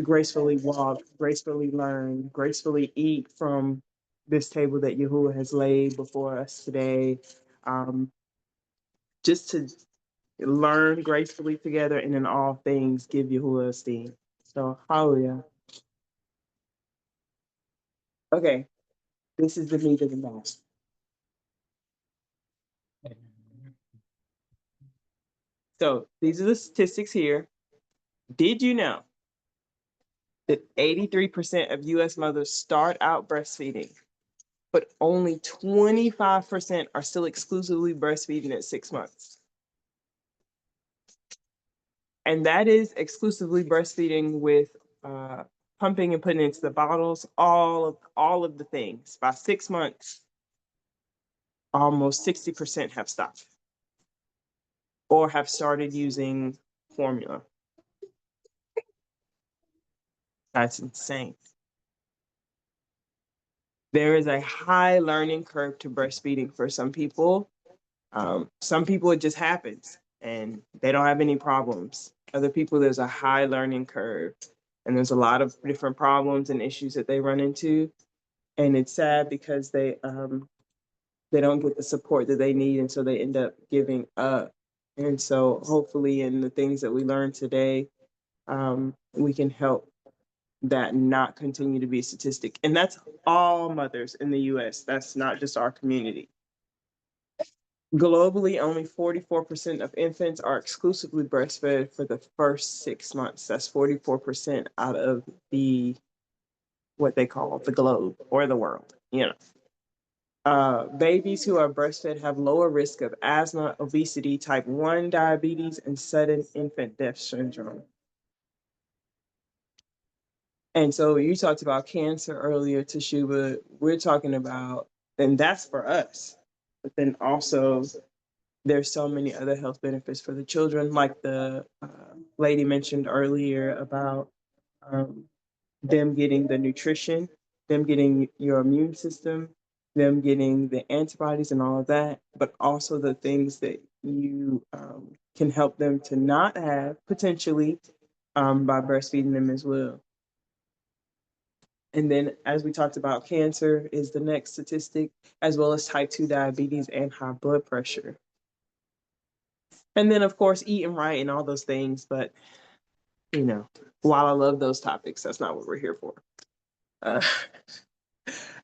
gracefully walk, gracefully learn, gracefully eat from this table that Yahuwah has laid before us today, just to learn gracefully together, and in all things give Yahuwah esteem. So, hallelujah. Okay, this is the meat of the matter. So these are the statistics here. Did you know that 83% of US mothers start out breastfeeding, but only 25% are still exclusively breastfeeding at 6 months? And that is exclusively breastfeeding with pumping and putting into the bottles, all of the things. By 6 months, almost 60% have stopped or have started using formula. That's insane. There is a high learning curve to breastfeeding for some people. Some people, it just happens and they don't have any problems. Other people, there's a high learning curve. And there's a lot of different problems and issues that they run into. And it's sad because they don't get the support that they need, and so they end up giving up. And so hopefully in the things that we learned today, we can help that not continue to be a statistic. And that's all mothers in the US. That's not just our community. Globally, only 44% of infants are exclusively breastfed for the first 6 months. That's 44% out of the what they call the globe or the world, you know. Babies who are breastfed have lower risk of asthma, obesity, type 1 diabetes, and sudden infant death syndrome. And so you talked about cancer earlier, Teshuba. We're talking about, and that's for us. But then also, there's so many other health benefits for the children, like the lady mentioned earlier about them getting the nutrition, them getting your immune system, them getting the antibodies and all of that, but also the things that you can help them to not have potentially by breastfeeding them as well. And then, as we talked about, cancer is the next statistic, as well as type 2 diabetes and high blood pressure. And then, of course, eating right and all those things. But, you know, while I love those topics, that's not what we're here for.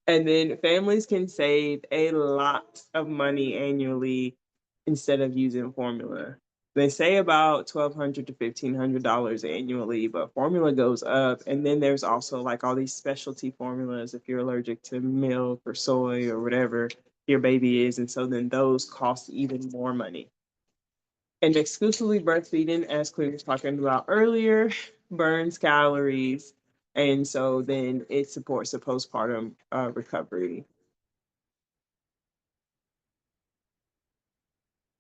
And then families can save a lot of money annually instead of using formula. They say about $1,200 to $1,500 annually, but formula goes up. And then there's also like all these specialty formulas if you're allergic to milk or soy or whatever your baby is. And so then those cost even more money. And exclusively breastfeeding, as Claire was talking about earlier, burns calories. And so then it supports the postpartum recovery.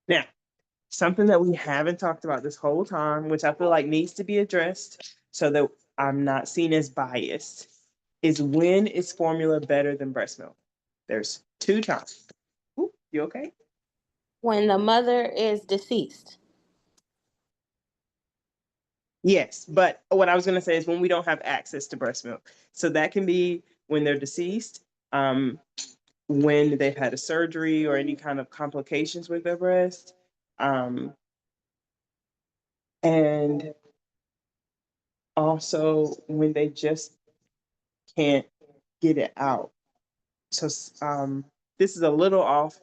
Now, something that we haven't talked about this whole time, which I feel like needs to be addressed so that I'm not seen as biased, is when is formula better than breast milk? There's 2 times. Ooh, you okay? When the mother is deceased. Yes, but what I was going to say is when we don't have access to breast milk. So that can be when they're deceased, when they've had a surgery or any kind of complications with their breast, and also when they just can't get it out. So this is a little off,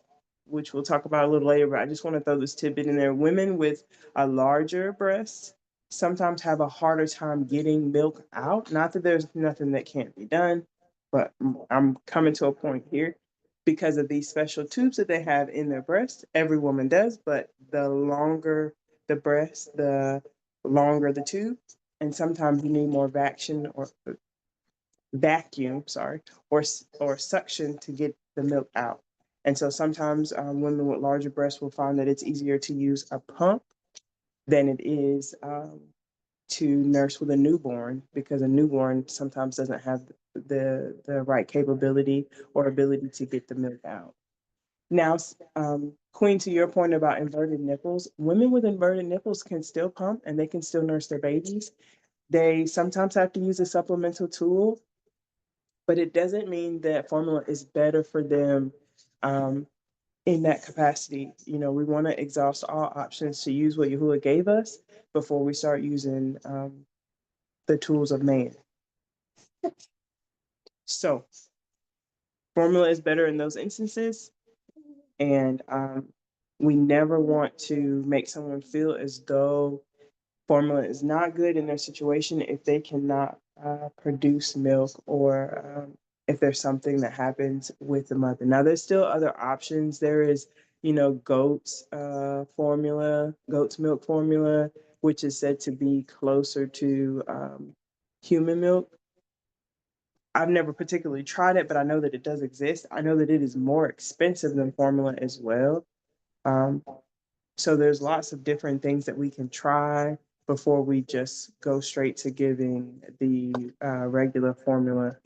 which we'll talk about a little later, but I just want to throw this tidbit in there. Women with a larger breast sometimes have a harder time getting milk out. Not that there's nothing that can't be done, but I'm coming to a point here. Because of these special tubes that they have in their breast, every woman does, but the longer the breast, the longer the tube. And sometimes you need more vacuum, or suction to get the milk out. And so sometimes women with larger breasts will find that it's easier to use a pump than it is to nurse with a newborn, because a newborn sometimes doesn't have the right capability or ability to get the milk out. Now, Queen, to your point about inverted nipples, women with inverted nipples can still pump and they can still nurse their babies. They sometimes have to use a supplemental tool, but it doesn't mean that formula is better for them in that capacity. You know, we want to exhaust all options to use what Yahuah gave us before we start using the tools of man. So, formula is better in those instances, and we never want to make someone feel as though formula is not good in their situation if they cannot produce milk, or if there's something that happens with the mother. Now, there's still other options. There is, goat's milk formula, which is said to be closer to human milk. I've never particularly tried it, but I know that it does exist. I know that it is more expensive than formula as well. So there's lots of different things that we can try before we just go straight to giving the regular formula.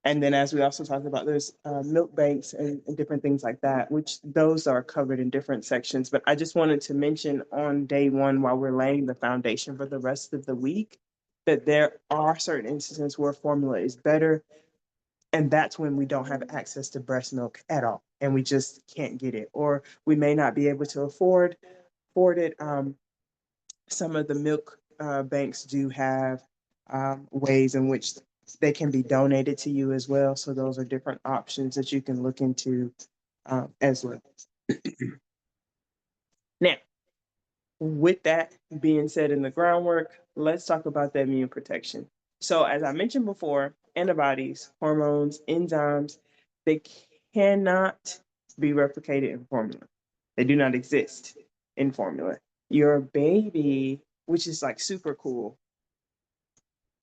And then, as we also talked about, there's milk banks and different things like that, which those are covered in different sections. But I just wanted to mention on day one, while we're laying the foundation for the rest of the week, that there are certain instances where formula is better, and that's when we don't have access to breast milk at all, and we just can't get it, or we may not be able to afford it. Some of the milk banks do have ways in which they can be donated to you as well. So those are different options that you can look into as well. Now, with that being said in the groundwork, let's talk about the immune protection. So as I mentioned before, antibodies, hormones, enzymes, they cannot be replicated in formula. They do not exist in formula. Your baby, which is like super cool,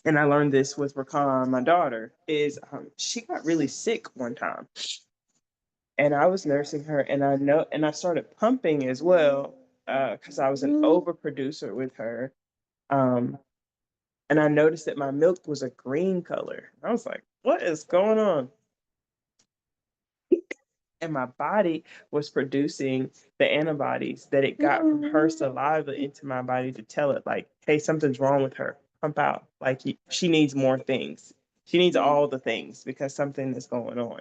and I learned this with Rakan, my daughter, is she got really sick one time. And I was nursing her, and I started pumping as well, because I was an overproducer with her. Um, and I noticed that my milk was a green color. I was like, what is going on? And my body was producing the antibodies that it got from her saliva into my body to tell it, like, hey, something's wrong with her. Pump out. Like, she needs more things. She needs all the things because something is going on.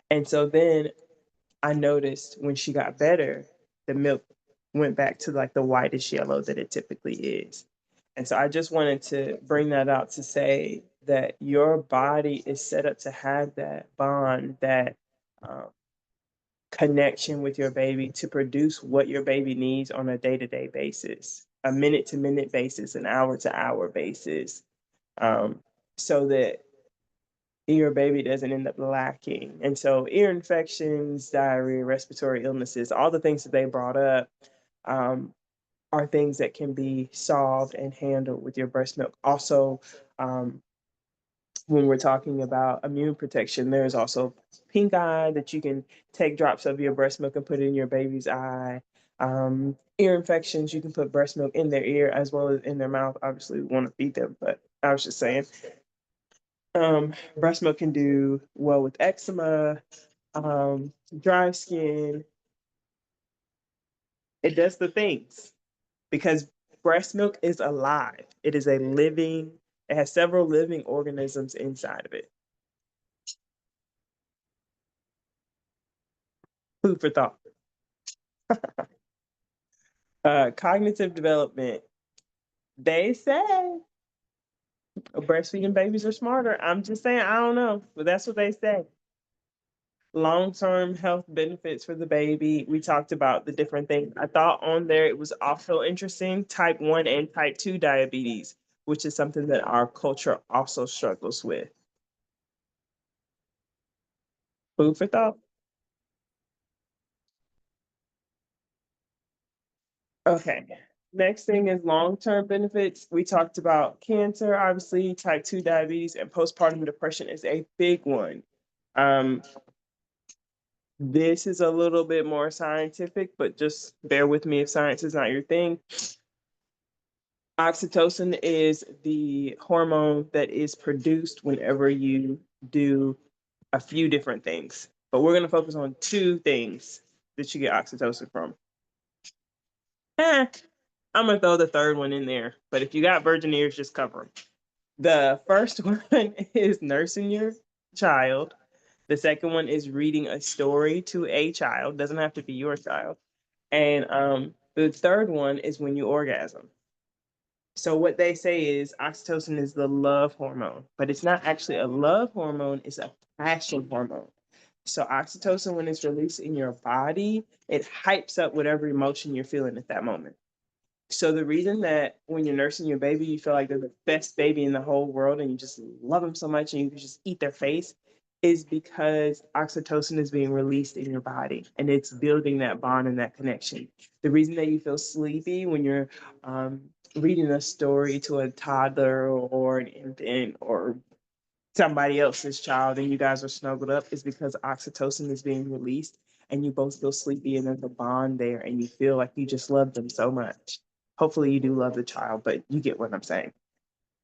And so then I noticed when she got better, the milk went back to like the whitish yellow that it typically is. And so I just wanted to bring that out to say that your body is set up to have that bond, that um, connection with your baby to produce what your baby needs on a day-to-day basis, a minute-to-minute basis, an hour-to-hour basis, so that your baby doesn't end up lacking. And so ear infections, diarrhea, respiratory illnesses, all the things that they brought up are things that can be solved and handled with your breast milk. Also, when we're talking about immune protection, there's also pink eye that you can take drops of your breast milk and put in your baby's eye. Ear infections, you can put breast milk in their ear as well as in their mouth. Obviously, we want to feed them, but I was just saying. Breast milk can do well with eczema, dry skin. It does the things because breast milk is alive. It is a living, it has several living organisms inside of it. Food for thought. Cognitive development. They say breastfeeding babies are smarter. I'm just saying, I don't know, but that's what they say. Long-term health benefits for the baby. We talked about the different things. I thought on there it was also interesting, type 1 and type 2 diabetes, which is something that our culture also struggles with. Food for thought. Okay. Next thing is long-term benefits. We talked about cancer, obviously, type 2 diabetes, and postpartum depression is a big one. This is a little bit more scientific, but just bear with me if science is not your thing. Oxytocin is the hormone that is produced whenever you do a few different things. But we're going to focus on two things that you get oxytocin from. I'm going to throw the third one in there. But if you got virgin ears, just cover them. The first one is nursing your child. The second one is reading a story to a child. Doesn't have to be your child. And the third one is when you orgasm. So what they say is oxytocin is the love hormone, but it's not actually a love hormone, it's a passion hormone. So oxytocin, when it's released in your body, it hypes up whatever emotion you're feeling at that moment. So the reason that when you're nursing your baby, you feel like they're the best baby in the whole world and you just love them so much and you can just eat their face is because oxytocin is being released in your body and it's building that bond and that connection. The reason that you feel sleepy when you're reading a story to a toddler or an infant or somebody else's child and you guys are snuggled up is because oxytocin is being released and you both feel sleepy and there's a bond there and you feel like you just love them so much. Hopefully you do love the child, but you get what I'm saying.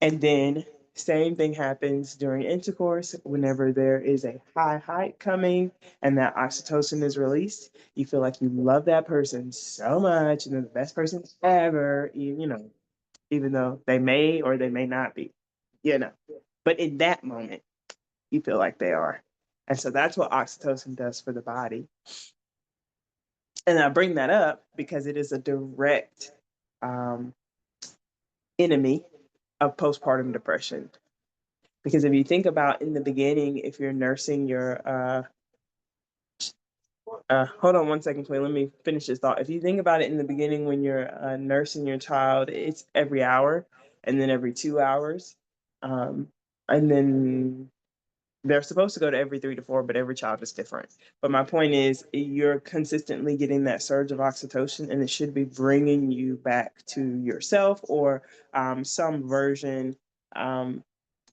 And then same thing happens during intercourse. Whenever there is a high height coming and that oxytocin is released, you feel like you love that person so much and they're the best person ever, you know. even though they may or they may not be, you know. But in that moment, you feel like they are. And so that's what oxytocin does for the body. And I bring that up because it is a direct um, enemy of postpartum depression. Because if you think about in the beginning, if you're nursing your, hold on one second, Queen, let me finish this thought. If you think about it in the beginning, when you're nursing your child, it's every hour and then every 2 hours. And then they're supposed to go to every 3 to 4, but every child is different. But my point is, you're consistently getting that surge of oxytocin, and it should be bringing you back to yourself or some version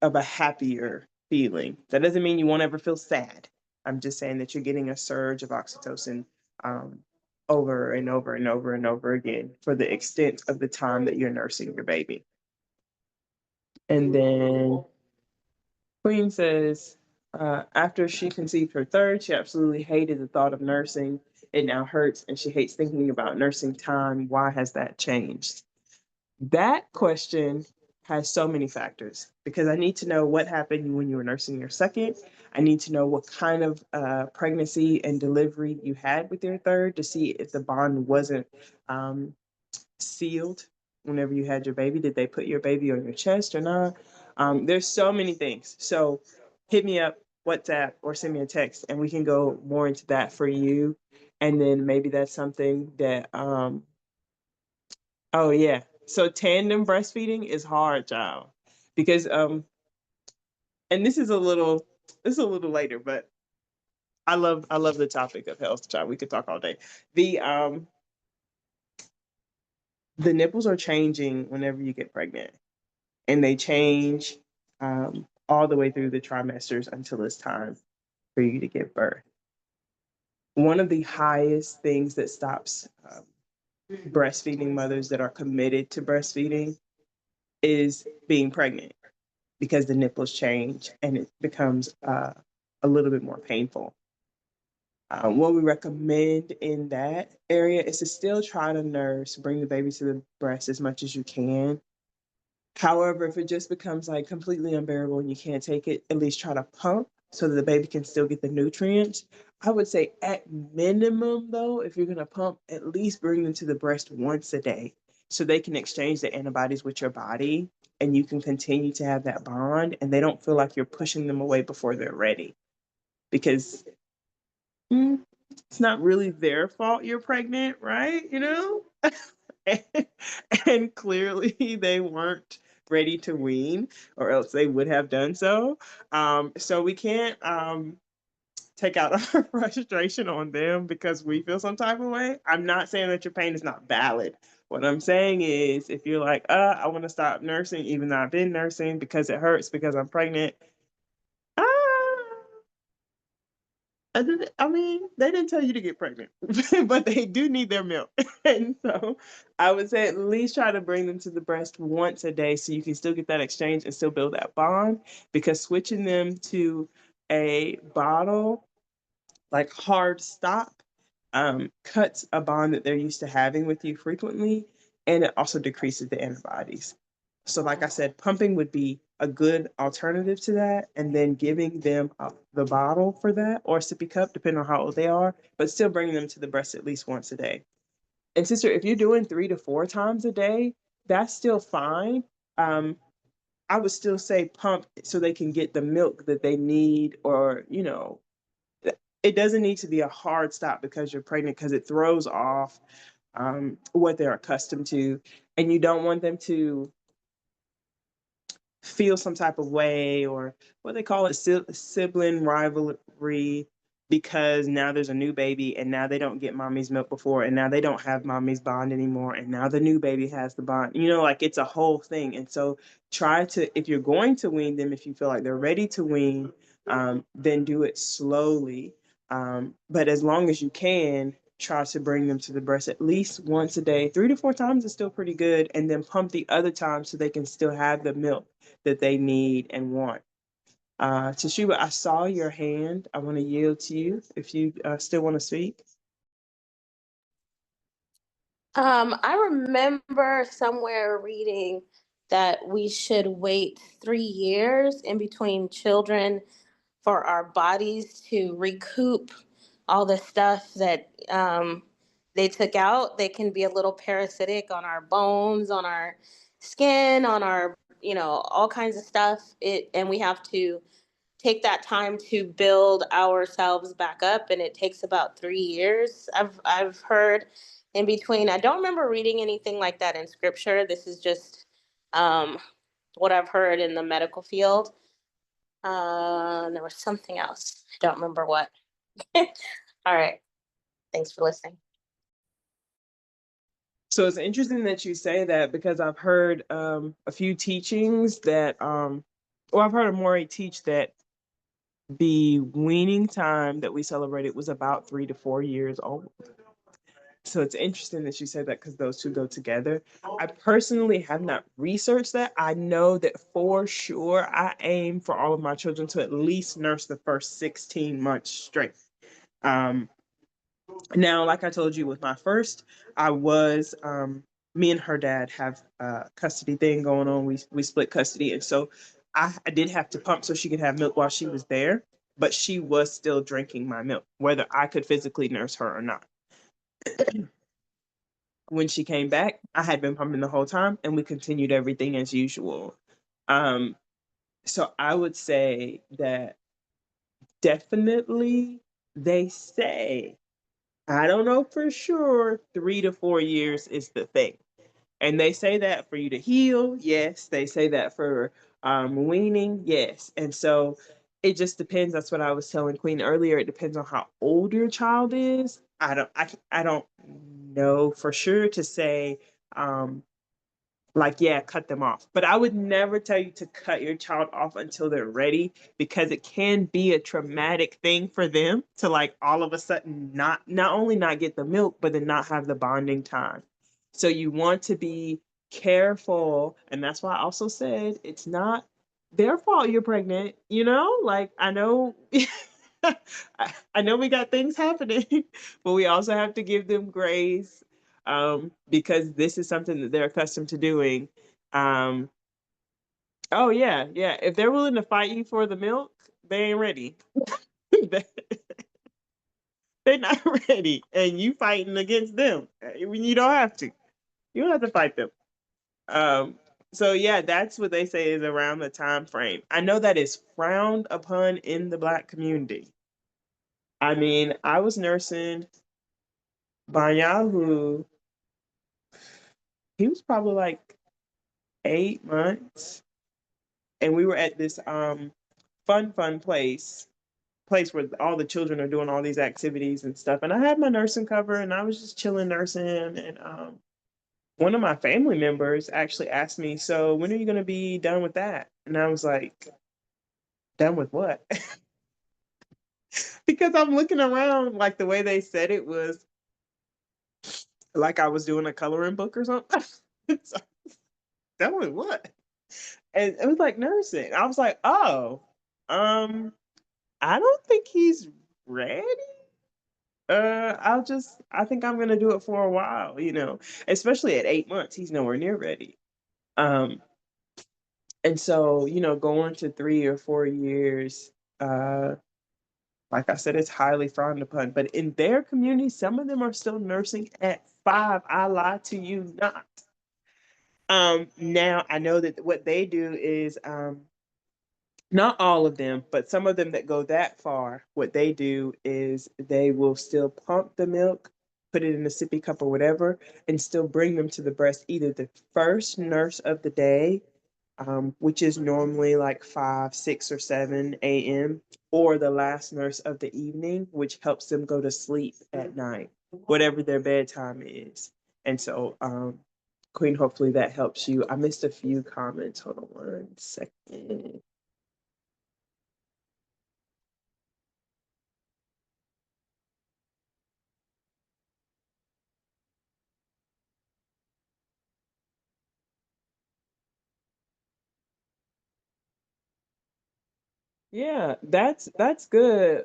of a happier feeling. That doesn't mean you won't ever feel sad. I'm just saying that you're getting a surge of oxytocin over and over and over and over again for the extent of the time that you're nursing your baby. And then Queen says, after she conceived her third, she absolutely hated the thought of nursing. It now hurts, and she hates thinking about nursing time. Why has that changed? That question has so many factors because I need to know what happened when you were nursing your second. I need to know what kind of pregnancy and delivery you had with your third to see if the bond wasn't sealed whenever you had your baby. Did they put your baby on your chest or not? There's so many things. So hit me up, WhatsApp, or send me a text, and we can go more into that for you. And then maybe that's something that, oh yeah. So tandem breastfeeding is hard, child, because and this is a little later, but I love the topic of health, child. We could talk all day. The nipples are changing whenever you get pregnant, and they change all the way through the trimesters until it's time for you to give birth. One of the highest things that stops breastfeeding mothers that are committed to breastfeeding is being pregnant because the nipples change and it becomes a little bit more painful. What we recommend in that area is to still try to nurse, bring the baby to the breast as much as you can. However, if it just becomes like completely unbearable and you can't take it, at least try to pump so that the baby can still get the nutrients. I would say at minimum though, if you're gonna pump, at least bring them to the breast once a day so they can exchange the antibodies with your body and you can continue to have that bond and they don't feel like you're pushing them away before they're ready. Because it's not really their fault you're pregnant, right? You know? and clearly they weren't ready to wean or else they would have done so. So we can't take out our frustration on them because we feel some type of way. I'm not saying that your pain is not valid. What I'm saying is if you're like, I want to stop nursing even though I've been nursing because it hurts because I'm pregnant, I mean, they didn't tell you to get pregnant, but they do need their milk. And so I would say at least try to bring them to the breast once a day so you can still get that exchange and still build that bond because switching them to a bottle, like hard stop, cuts a bond that they're used to having with you frequently, and it also decreases the antibodies. So, like I said, pumping would be a good alternative to that, and then giving them the bottle for that or sippy cup, depending on how old they are, but still bringing them to the breast at least once a day. And sister, if you're doing 3 to 4 times a day, that's still fine. I would still say pump so they can get the milk that they need, or it doesn't need to be a hard stop because you're pregnant because it throws off what they're accustomed to, and you don't want them to feel some type of way or what they call it sibling rivalry because now there's a new baby and now they don't get mommy's milk before and now they don't have mommy's bond anymore and now the new baby has the bond, like it's a whole thing. And so try to, if you're going to wean them, if you feel like they're ready to wean, then do it slowly, but as long as you can, try to bring them to the breast at least once a day. 3 to 4 times is still pretty good, and then pump the other time so they can still have the milk that they need and want. Toshiba, I saw your hand. I want to yield to you if you still want to speak. I remember somewhere reading that we should wait 3 years in between children for our bodies to recoup all the stuff that they took out. They can be a little parasitic on our bones, on our skin, on our, all kinds of stuff. And we have to take that time to build ourselves back up, and it takes about 3 years. I've heard in between. I don't remember reading anything like that in scripture. This is just um, what I've heard in the medical field. There was something else. I don't remember what. All right. Thanks for listening. So it's interesting that you say that, because I've heard a few teachings that, I've heard Amore teach that the weaning time that we celebrated was about 3 to 4 years old. So it's interesting that you said that, because those two go together. I personally have not researched that. I know that for sure I aim for all of my children to at least nurse the first 16 months straight. Now, like I told you with my first, I was, me and her dad have a custody thing going on. We split custody. And so I did have to pump so she could have milk while she was there, but she was still drinking my milk, whether I could physically nurse her or not. When she came back, I had been pumping the whole time, and we continued everything as usual. So I would say that definitely they say, I don't know for sure, 3 to 4 years is the thing. And they say that for you to heal, yes. They say that for weaning, yes. And so it just depends. That's what I was telling Queen earlier. It depends on how old your child is. I don't know for sure to say, like, yeah, cut them off. But I would never tell you to cut your child off until they're ready, because it can be a traumatic thing for them to, like, all of a sudden not only not get the milk, but then not have the bonding time. So you want to be careful. And that's why I also said it's not their fault you're pregnant, Like, I know I know we got things happening, but we also have to give them grace, because this is something that they're accustomed to doing. Um, oh yeah, yeah. If they're willing to fight you for the milk, they ain't ready. They're not ready, and you fighting against them. When you don't have to. You don't have to fight them. Um, so yeah, that's what they say is around the time frame. I know that is frowned upon in the Black community. I mean, I was nursing Banyahu. He was probably like 8 months, and we were at this fun place where all the children are doing all these activities and stuff. And I had my nursing cover, and I was just chilling nursing. And one of my family members actually asked me, "So when are you going to be done with that?" And I was like, "Done with what?" Because I'm looking around, like, the way they said it was like I was doing a coloring book or something. So, done with what? And it was like nursing. I was like, "Oh, um, I don't think he's ready. I think I'm gonna do it for a while, especially at 8 months, he's nowhere near ready." Um, and so, going to 3 or 4 years, uh, like I said, it's highly frowned upon. But in their community, some of them are still nursing at 5. I lie to you not. Now I know that what they do is, not all of them, but some of them that go that far, what they do is they will still pump the milk, put it in a sippy cup or whatever, and still bring them to the breast either the first nurse of the day, which is normally like 5, 6, or 7 a.m., or the last nurse of the evening, which helps them go to sleep at night, whatever their bedtime is. And so, Queen, hopefully that helps you. I missed a few comments. Hold on 1 second. Yeah, that's good.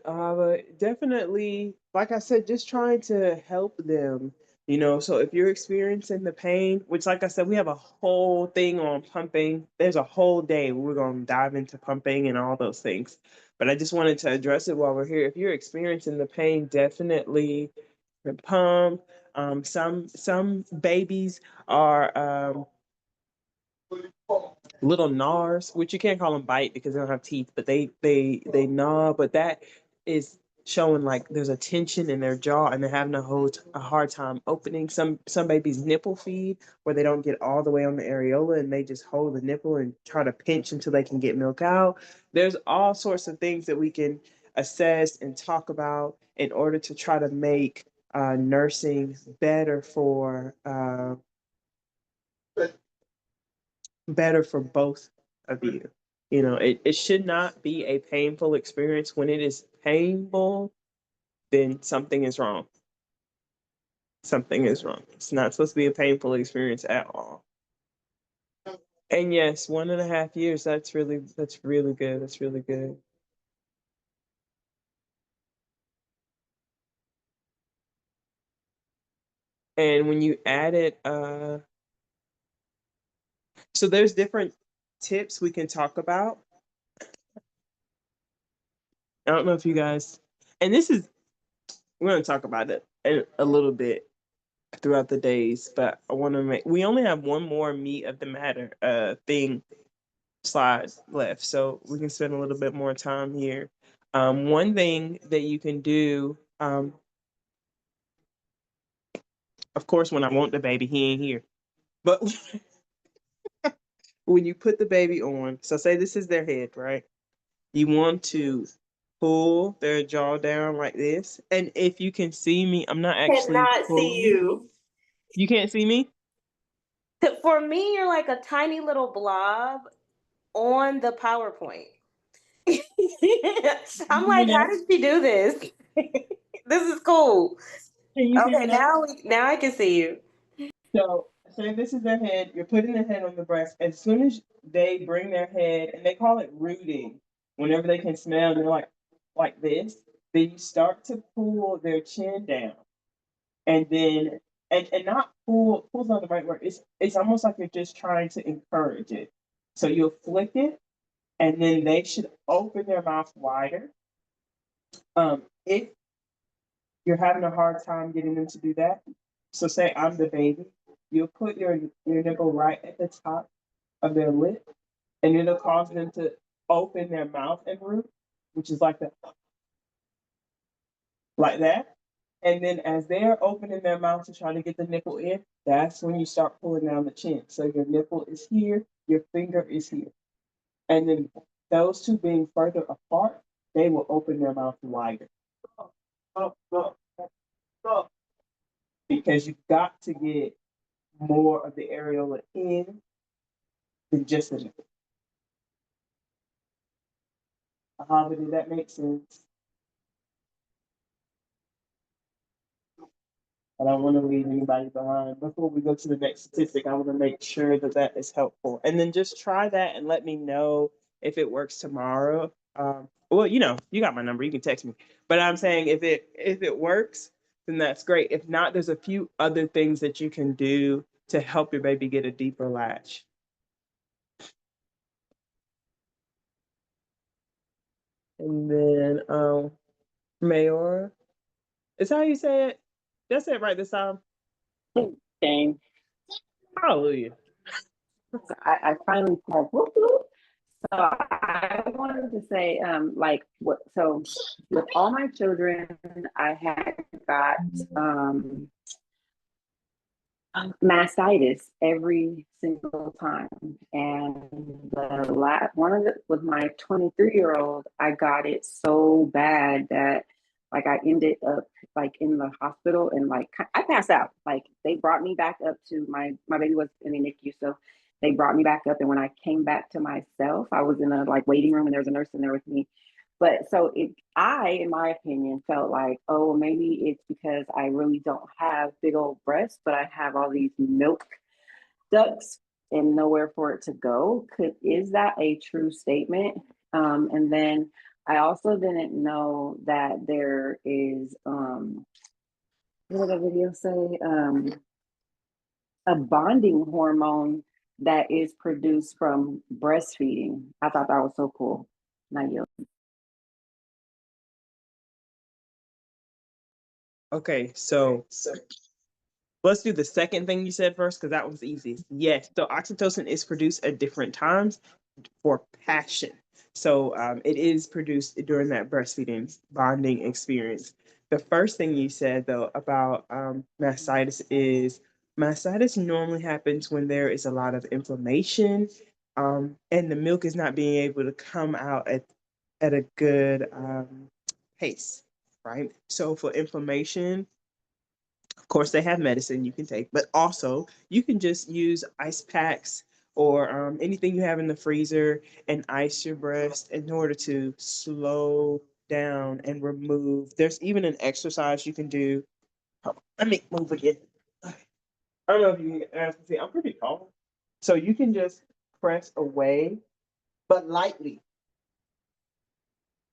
Definitely, like I said, just trying to help them. You know, so if you're experiencing the pain, which, like I said, we have a whole thing on pumping. There's a whole day where we're going to dive into pumping and all those things. But I just wanted to address it while we're here. If you're experiencing the pain, definitely pump. Some babies are little gnars, which you can't call them bite because they don't have teeth, but they gnaw. But that is showing like there's a tension in their jaw and they're having a hard time opening. Some babies nipple feed where they don't get all the way on the areola and they just hold the nipple and try to pinch until they can get milk out. There's all sorts of things that we can assess and talk about in order to try to make nursing better for both of you. You know, it should not be a painful experience. When it is painful, then something is wrong. Something is wrong. It's not supposed to be a painful experience at all. And yes, 1.5 years, that's really good. That's really good. And when you add it, so there's different tips we can talk about. I don't know if you guys, and we're going to talk about it a little bit throughout the days, but I want to we only have one more meat of the matter thing slide left, so we can spend a little bit more time here. One thing that you can do, of course, when I want the baby, he ain't here, but when you put the baby on, so say this is their head, right? You want to pull their jaw down like this, and if you can see me, I'm not actually Cannot see pulling. you. You can't see me? For me, you're like a tiny little blob on the PowerPoint. I'm like, how did she do this? This is cool. Can you see me Okay, now? now I can see you. So say this is their head, you're putting the head on the breast. As soon as they bring their head, and they call it rooting, whenever they can smell, they're like this, then you start to pull their chin down. And then and not pull's not the right word. It's almost like you're just trying to encourage it. So you'll flick it, and then they should open their mouth wider. If you're having a hard time getting them to do that, so say I'm the baby, you'll put your nipple right at the top of their lip, and it'll cause them to open their mouth and root, which is like that. And then as they're opening their mouth to try to get the nipple in, that's when you start pulling down the chin. So your nipple is here, your finger is here. And then those two being further apart, they will open their mouth wider. Because you've got to get more of the areola in than just the nipple. Did that make sense? I don't want to leave anybody behind. Before we go to the next statistic, I want to make sure that that is helpful. And then just try that and let me know if it works tomorrow. Well, you know, you got my number. You can text me. But I'm saying if it works, then that's great. If not, there's a few other things that you can do to help your baby get a deeper latch. And then Mayor, is that how you say it? That's it right this time. Dang. Hallelujah. I finally said whoop whoop. So I wanted to say, so with all my children, I had got mastitis every single time. And the one of it with my 23-year-old, I got it so bad that like I ended up like in the hospital and like I passed out. Like they brought me back up to my baby was in the NICU, so they brought me back up. And when I came back to myself, I was in a like waiting room and there was a nurse in there with me. But so I, in my opinion, felt like, oh, maybe it's because I really don't have big old breasts, but I have all these milk ducts and nowhere for it to go. Is that a true statement? And then I also didn't know that there is what did that video say? A bonding hormone that is produced from breastfeeding. I thought that was so cool. Not you. Okay, so let's do the second thing you said first, because that was easy. Yes, so oxytocin is produced at different times for passion. So it is produced during that breastfeeding bonding experience. The first thing you said, though, about mastitis is mastitis normally happens when there is a lot of inflammation and the milk is not being able to come out at a good pace, right? So for inflammation, of course, they have medicine you can take, but also you can just use ice packs or anything you have in the freezer and ice your breast in order to slow down and remove. There's even an exercise you can do. Let me move again. I don't know if you guys can see, I'm pretty tall. So you can just press away, but lightly.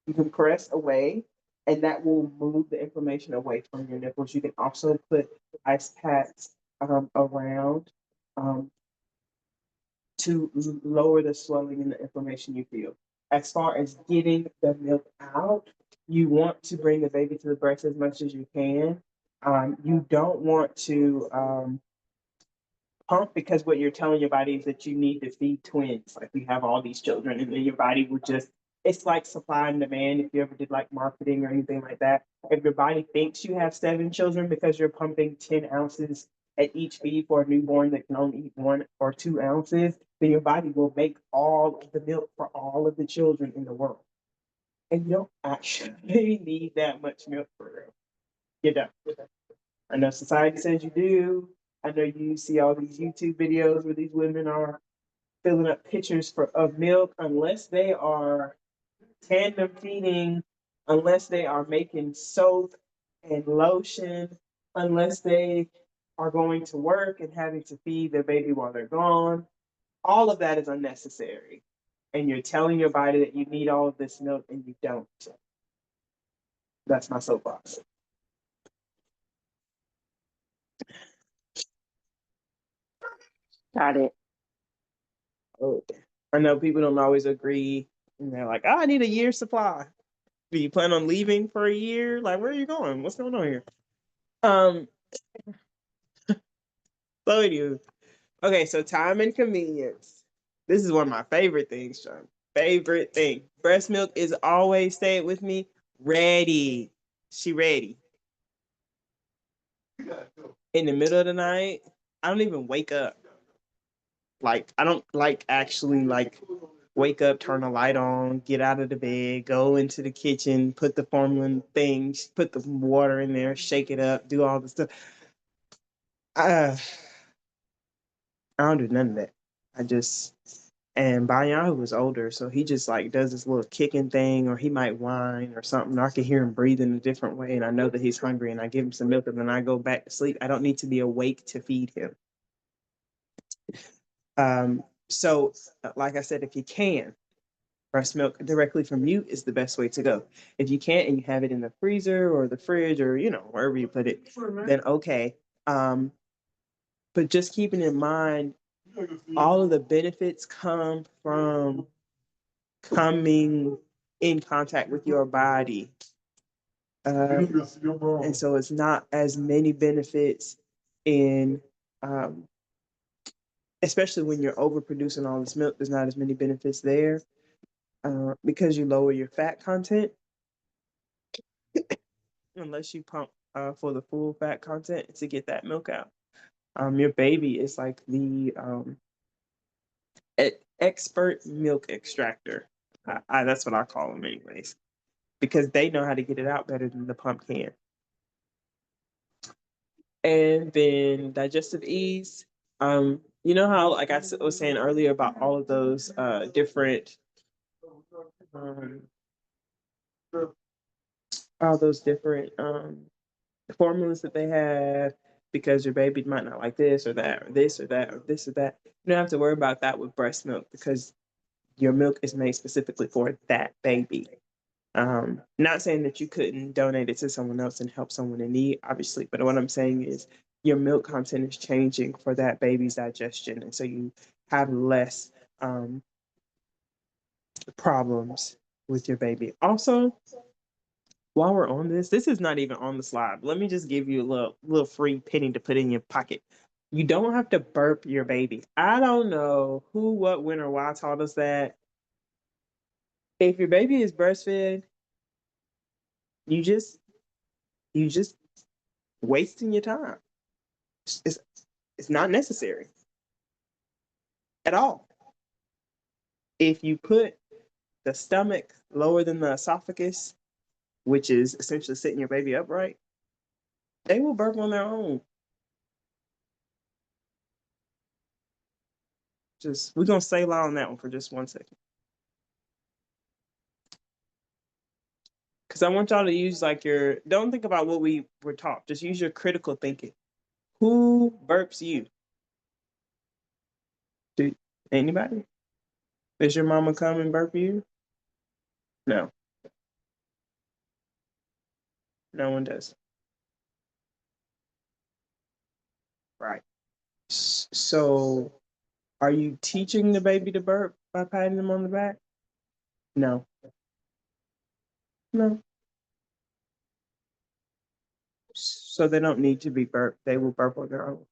You can press away, and that will move the inflammation away from your nipples. You can also put ice packs around um, to lower the swelling and the inflammation you feel. As far as getting the milk out, you want to bring the baby to the breast as much as you can. You don't want to pump, because what you're telling your body is that you need to feed twins. Like, we have all these children, and then your body will just, it's like supply and demand. If you ever did like marketing or anything like that, if your body thinks you have 7 children because you're pumping 10 ounces at each feed for a newborn that can only eat 1 or 2 ounces, then your body will make all of the milk for all of the children in the world. And you don't actually need that much milk for real. You don't. I know society says you do. I know you see all these YouTube videos where these women are filling up pitchers of milk, unless they are tandem feeding, unless they are making soap and lotion, unless they are going to work and having to feed their baby while they're gone. All of that is unnecessary. And you're telling your body that you need all of this milk and you don't. That's my soapbox. Got it. Oh, I know people don't always agree. And they're like, oh, I need a year's supply. Do you plan on leaving for a year? Like, where are you going? What's going on here? Um, so anyway, okay, so time and convenience. This is one of my favorite things, John. Favorite thing. Breast milk is always, stay with me, ready. She ready. In the middle of the night, I don't even wake up. Like, I don't like actually like wake up, turn the light on, get out of the bed, go into the kitchen, put the formula things, put the water in there, shake it up, do all the stuff. I don't do none of that. I just, and Bayan was older, so he just like does this little kicking thing, or he might whine or something. Or I can hear him breathe in a different way, and I know that he's hungry, and I give him some milk, and then I go back to sleep. I don't need to be awake to feed him. So, like I said, if you can, breast milk directly from you is the best way to go. If you can't and you have it in the freezer or the fridge or, wherever you put it, then okay. But just keeping in mind, all of the benefits come from coming in contact with your body. And so it's not as many benefits in, especially when you're overproducing all this milk, there's not as many benefits there because you lower your fat content. Unless you pump for the full fat content to get that milk out. Your baby is like the expert milk extractor. That's what I call them anyways, because they know how to get it out better than the pump can. And then digestive ease. You know how, like I was saying earlier about all of those different formulas that they have, because your baby might not like this or that or this or that or this or that. You don't have to worry about that with breast milk, because your milk is made specifically for that baby. Not saying that you couldn't donate it to someone else and help someone in need, obviously, but what I'm saying is your milk content is changing for that baby's digestion, and so you have less problems with your baby. Also, while we're on this is not even on the slide. Let me just give you a little free penny to put in your pocket. You don't have to burp your baby. I don't know who, what, when, or why taught us that. If your baby is breastfed, you just wasting your time. It's it's not necessary at all. If you put the stomach lower than the esophagus, which is essentially sitting your baby upright, they will burp on their own. We're gonna stay low on that one for just 1 second. Because I want y'all to use like don't think about what we were taught. Just use your critical thinking. Who burps you? Anybody? Does your mama come and burp you? No. No one does. Right. So are you teaching the baby to burp by patting them on the back? No. No. So they don't need to be burped. They will burp on their own.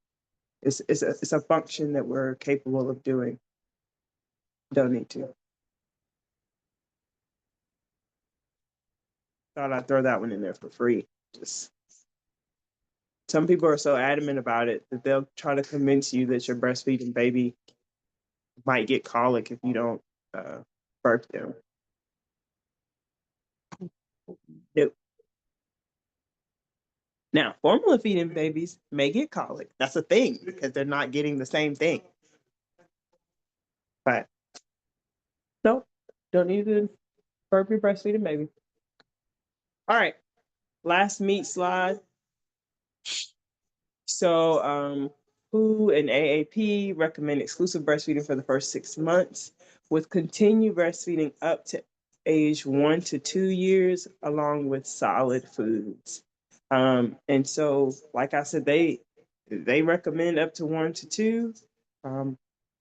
It's a function that we're capable of doing. Don't need to. Thought I'd throw that one in there for free. Just some people are so adamant about it that they'll try to convince you that your breastfeeding baby might get colic if you don't burp them. Nope. Now, formula feeding babies may get colic. That's a thing because they're not getting the same thing. But no, don't need to burp your breastfeeding baby. All right, last meat slide. So, WHO and AAP recommend exclusive breastfeeding for the first 6 months, with continued breastfeeding up to age 1 to 2 years, along with solid foods. And so, like I said, they recommend up to 1 to 2.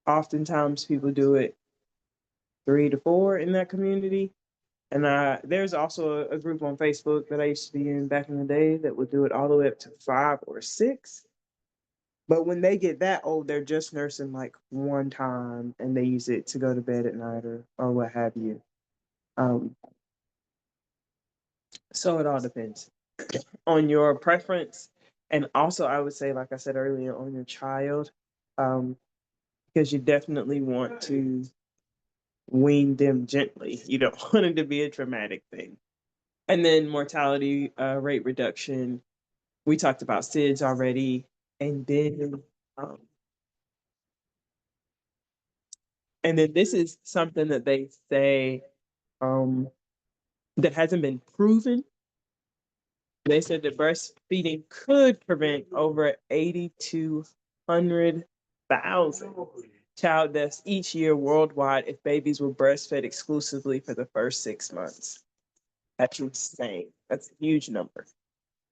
Oftentimes, people do it 3 to 4 in that community. And there's also a group on Facebook that I used to be in back in the day that would do it all the way up to 5 or 6. But when they get that old, they're just nursing like one time and they use it to go to bed at night or what have you. So it all depends on your preference. And also, I would say, like I said earlier, on your child, because you definitely want to wean them gently. You don't want it to be a traumatic thing. And then mortality rate reduction. We talked about SIDS already. And then this is something that they say that hasn't been proven. They said that breastfeeding could prevent over 8,200,000 child deaths each year worldwide if babies were breastfed exclusively for the first 6 months. That's insane. That's a huge number.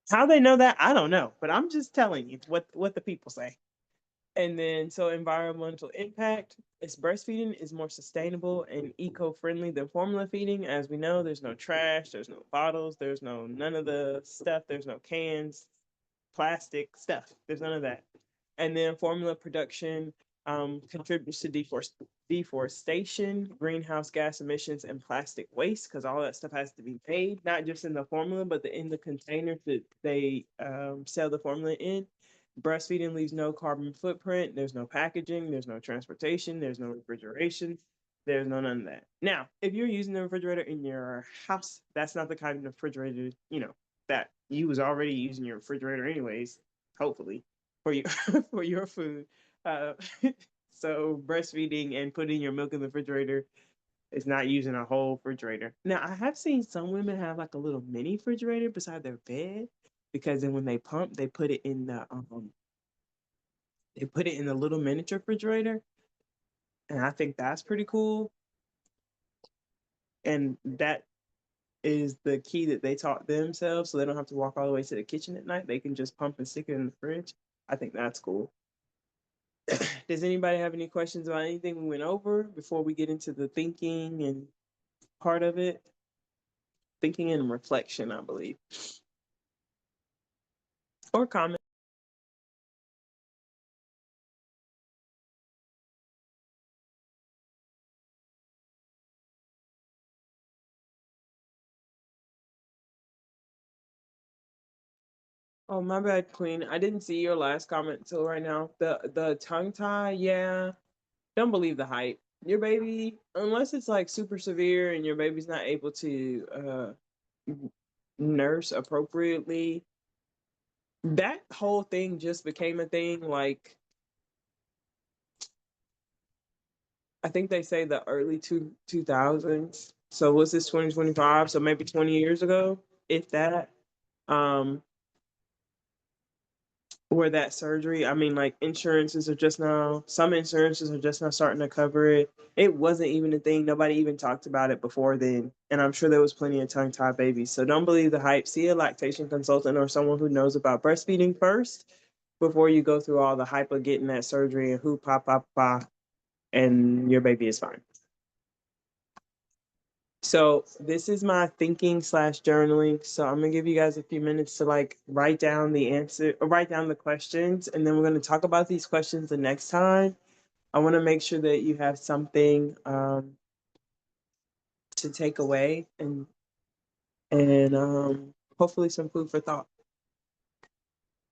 How they know that, I don't know, but I'm just telling you what the people say. And then, so environmental impact is breastfeeding is more sustainable and eco-friendly than formula feeding. As we know, there's no trash, there's no bottles, there's none of the stuff, there's no cans, plastic stuff. There's none of that. And then formula production contributes to deforestation, greenhouse gas emissions, and plastic waste, because all that stuff has to be paid, not just in the formula, but in the container that they sell the formula in. Breastfeeding leaves no carbon footprint. There's no packaging. There's no transportation. There's no refrigeration. There's none of that. Now, if you're using the refrigerator in your house, that's not the kind of refrigerator, that you was already using your refrigerator anyways, hopefully, for your for your food. So breastfeeding and putting your milk in the refrigerator is not using a whole refrigerator. Now, I have seen some women have like a little mini refrigerator beside their bed, because then when they pump, they put it in the little miniature refrigerator, and I think that's pretty cool. And that is the key that they taught themselves, so they don't have to walk all the way to the kitchen at night. They can just pump and stick it in the fridge. I think that's cool. Does anybody have any questions about anything we went over before we get into the thinking and part of it? Thinking and reflection, I believe. Or comment. Oh, my bad, Queen. I didn't see your last comment until right now. The tongue tie, yeah. Don't believe the hype. Your baby, unless it's like super severe and your baby's not able to nurse appropriately, that whole thing just became a thing like I think they say the early 2000s. So was this 2025? So maybe 20 years ago, if that. Um, where that surgery, I mean, like insurances are just now, some insurances are just now starting to cover it. It wasn't even a thing. Nobody even talked about it before then. And I'm sure there was plenty of tongue tied babies. So don't believe the hype. See a lactation consultant or someone who knows about breastfeeding first before you go through all the hype of getting that surgery and who pop, pop, pop, and your baby is fine. So this is my thinking slash journaling. So I'm gonna give you guys a few minutes to like write down the answer or write down the questions, and then we're gonna talk about these questions the next time. I want to make sure that you have something to take away and hopefully some food for thought.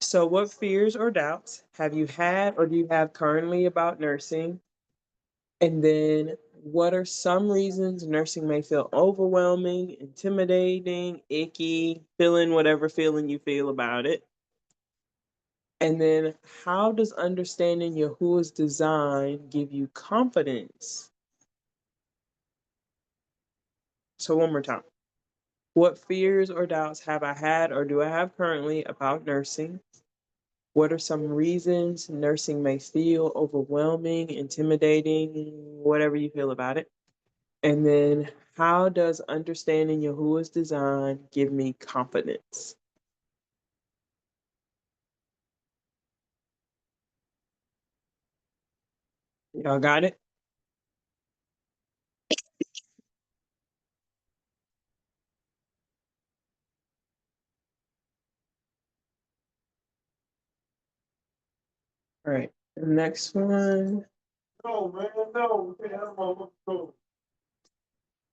So, what fears or doubts have you had or do you have currently about nursing? And then what are some reasons nursing may feel overwhelming, intimidating, icky, feeling whatever feeling you feel about it? And then how does understanding Yahuah's design give you confidence? So one more time. What fears or doubts have I had or do I have currently about nursing? What are some reasons nursing may feel overwhelming, intimidating, whatever you feel about it? And then how does understanding Yahuah's design give me confidence? Y'all got it? All right. The next one. No, man, no.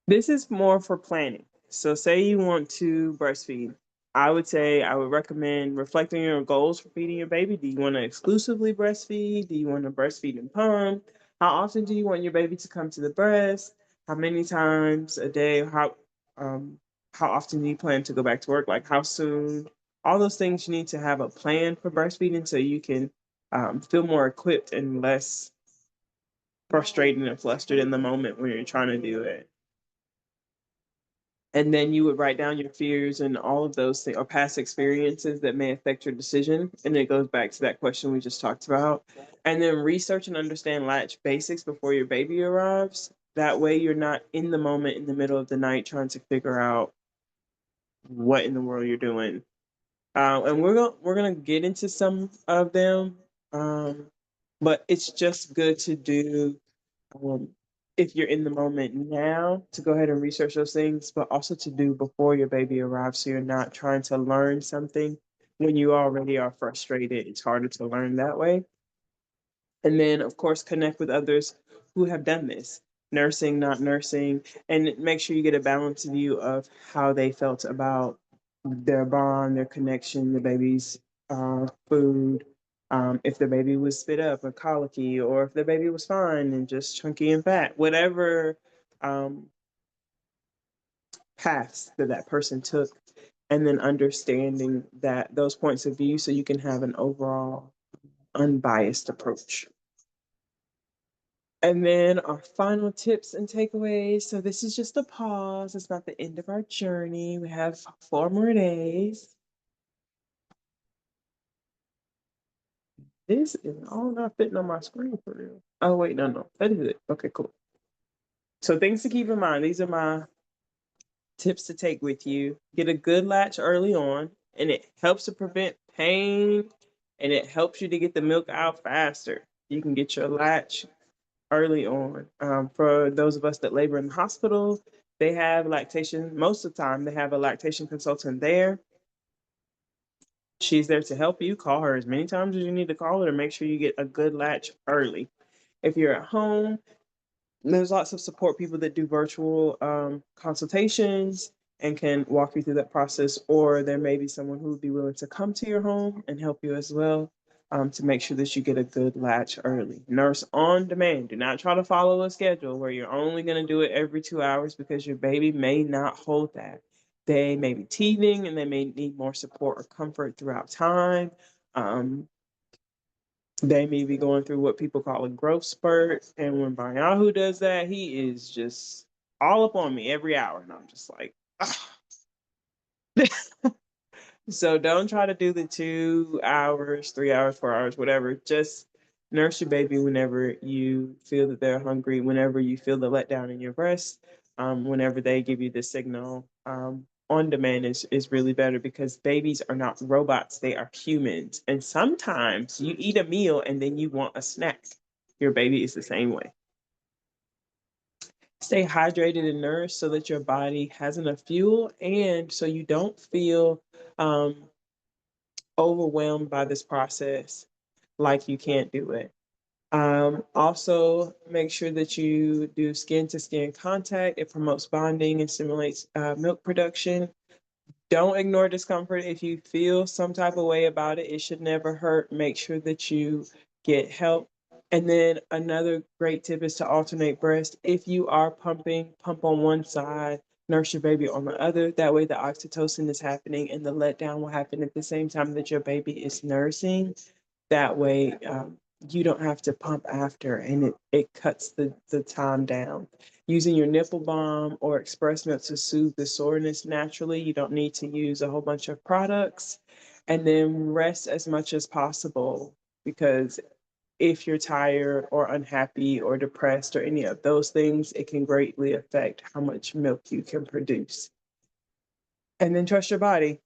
This is more for planning. So say you want to breastfeed. I would say I would recommend reflecting on your goals for feeding your baby. Do you want to exclusively breastfeed? Do you want to breastfeed and pump? How often do you want your baby to come to the breast? How many times a day? How often do you plan to go back to work? Like how soon? All those things you need to have a plan for breastfeeding so you can feel more equipped and less frustrated and flustered in the moment when you're trying to do it. And then you would write down your fears and all of those things or past experiences that may affect your decision. And it goes back to that question we just talked about. And then research and understand latch basics before your baby arrives. That way you're not in the moment in the middle of the night trying to figure out what in the world you're doing. And we're gonna get into some of them. But it's just good to do um, if you're in the moment now to go ahead and research those things, but also to do before your baby arrives so you're not trying to learn something when you already are frustrated. It's harder to learn that way. And then, of course, connect with others who have done this, nursing, not nursing, and make sure you get a balanced view of how they felt about their bond, their connection, the baby's food, if the baby was spit up or colicky, or if the baby was fine and just chunky and fat, whatever um, paths that that person took, and then understanding that those points of view so you can have an overall unbiased approach. And then our final tips and takeaways. So this is just a pause. It's not the end of our journey. We have 4 more days. This is all not fitting on my screen for real. Oh, wait, no. That is it. Okay, cool. So things to keep in mind. These are my Tips to take with you: get a good latch early on, and it helps to prevent pain, and it helps you to get the milk out faster. You can get your latch early on. For those of us that labor in the hospital, they have lactation. Most of the time, they have a lactation consultant there. She's there to help you. Call her as many times as you need to call her to make sure you get a good latch early. If you're at home, there's lots of support people that do virtual consultations and can walk you through that process, or there may be someone who would be willing to come to your home and help you as well, to make sure that you get a good latch early. Nurse on demand. Do not try to follow a schedule where you're only going to do it every 2 hours, because your baby may not hold that. They may be teething and they may need more support or comfort throughout time. They may be going through what people call a growth spurt. And when Yahuah does that, he is just all up on me every hour. And I'm just like, so don't try to do the 2 hours, 3 hours, 4 hours, whatever. Just nurse your baby whenever you feel that they're hungry, whenever you feel the letdown in your breast, whenever they give you the signal. On demand is really better, because babies are not robots, they are humans. And sometimes you eat a meal and then you want a snack. Your baby is the same way. Stay hydrated and nourished so that your body has enough fuel, and so you don't feel overwhelmed by this process like you can't do it. Also, make sure that you do skin to skin contact. It promotes bonding and stimulates milk production. Don't ignore discomfort. If you feel some type of way about it, it should never hurt. Make sure that you get help. And then another great tip is to alternate breast. If you are pumping, pump on one side, nurse your baby on the other. That way the oxytocin is happening and the letdown will happen at the same time that your baby is nursing. That way you don't have to pump after, and it cuts the time down. Using your nipple balm or express milk to soothe the soreness naturally. You don't need to use a whole bunch of products. And then rest as much as possible, because if you're tired or unhappy or depressed or any of those things, it can greatly affect how much milk you can produce. And then trust your body.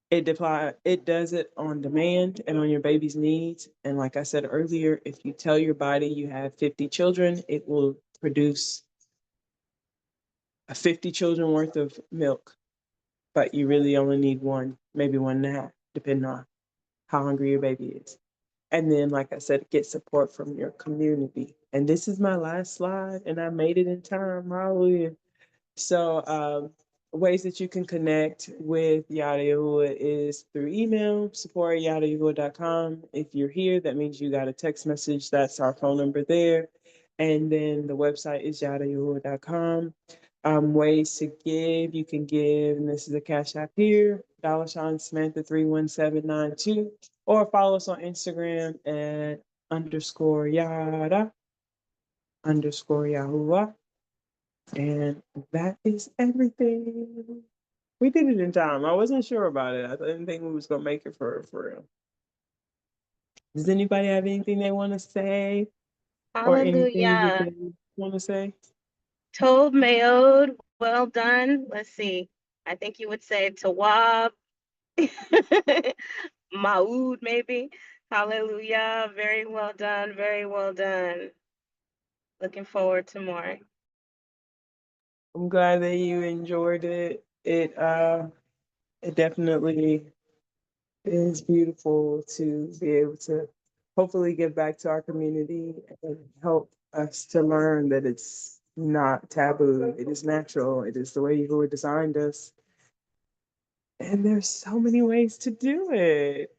It does it on demand and on your baby's needs. And like I said earlier, if you tell your body you have 50 children, it will produce 50 children worth of milk, but you really only need one, maybe 1.5, depending on how hungry your baby is. And then, like I said, get support from your community. And this is my last slide, and I made it in time. Hallelujah. So ways that you can connect with Yahuah is through email, support@yadayahuah.com. If you're here, that means you got a text message. That's our phone number there. And then the website is yadayahuah.com. Ways to give, you can give, and this is a Cash App here, $Samantha 31792, or follow us on Instagram at _Yadah _Yahuah. And that is everything. We did it in time. I wasn't sure about it. I didn't think we was gonna make it for real. Does anybody have anything they want to say, or anything that Hallelujah. they want to say? Told Mayod, well done. Let's see. I think you would say Tawab. Maud, maybe. Hallelujah. Very well done. Very well done. Looking forward to more. I'm glad that you enjoyed it. It definitely is beautiful to be able to hopefully give back to our community and help us to learn that it's not taboo. It is natural. It is the way you designed us. And there's so many ways to do it.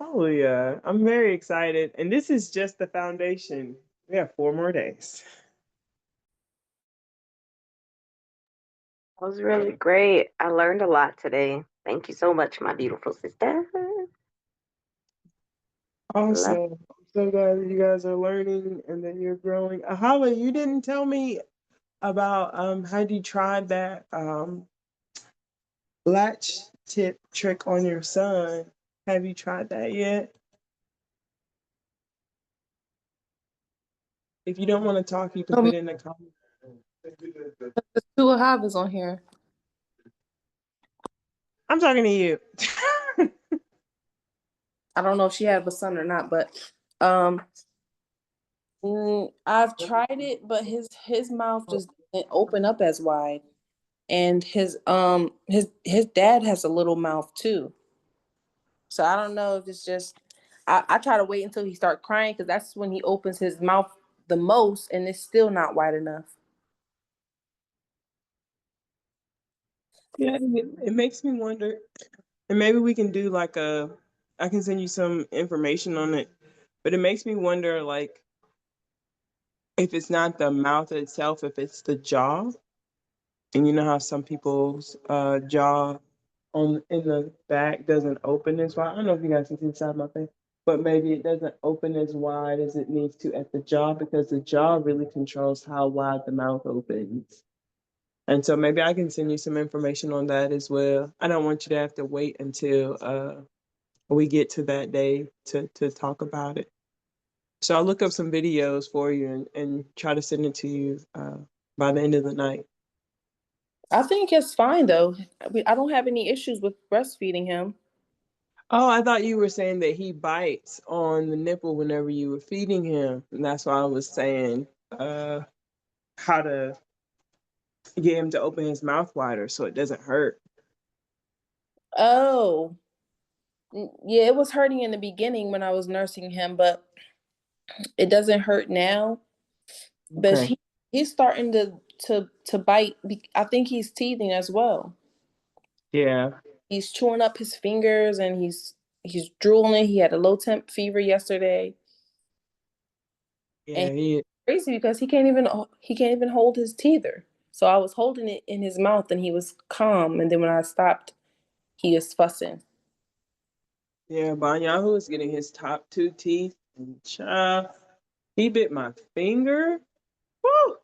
Oh yeah, I'm very excited. And this is just the foundation. We have 4 more days. That was really great. I learned a lot today. Thank you so much, my beautiful sister. Awesome. I'm so glad that you guys are learning and that you're growing. Hala, you didn't tell me about had you tried that latch tip trick on your son. Have you tried that yet? If you don't want to talk, you can put it in the comments. There's two Yahuahs on here. I'm talking to you. I don't know if she had a son or not, but I've tried it, but his mouth just didn't open up as wide, and his dad has a little mouth too. So I don't know if it's just I try to wait until he start crying because that's when he opens his mouth the most, and it's still not wide enough. Yeah, it makes me wonder, and maybe we can do like I can send you some information on it, but it makes me wonder, like, if it's not the mouth itself, if it's the jaw. And you know how some people's jaw in the back doesn't open as wide. I don't know if you guys can see inside my face, but maybe it doesn't open as wide as it needs to at the jaw because the jaw really controls how wide the mouth opens. And so maybe I can send you some information on that as well. I don't want you to have to wait until we get to that day to talk about it. So I'll look up some videos for you and try to send it to you by the end of the night. I think it's fine though. I don't have any issues with breastfeeding him. Oh, I thought you were saying that he bites on the nipple whenever you were feeding him. And that's why I was saying how to get him to open his mouth wider so it doesn't hurt. Oh, yeah, it was hurting in the beginning when I was nursing him, but it doesn't hurt now. But Okay. he's starting to bite. I think he's teething as well. Yeah. He's chewing up his fingers and he's drooling. He had a low temp fever yesterday. Yeah, And it's crazy because he can't even hold his teether. So I was holding it in his mouth and he was calm. And then when I stopped, he was fussing. Yeah, Banyahu is getting his top two teeth. And he bit my finger. Woo!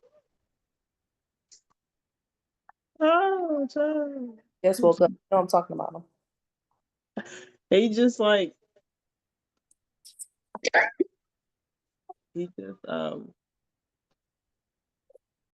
Oh, child. Just woke up. You know I'm talking about him. He just like he just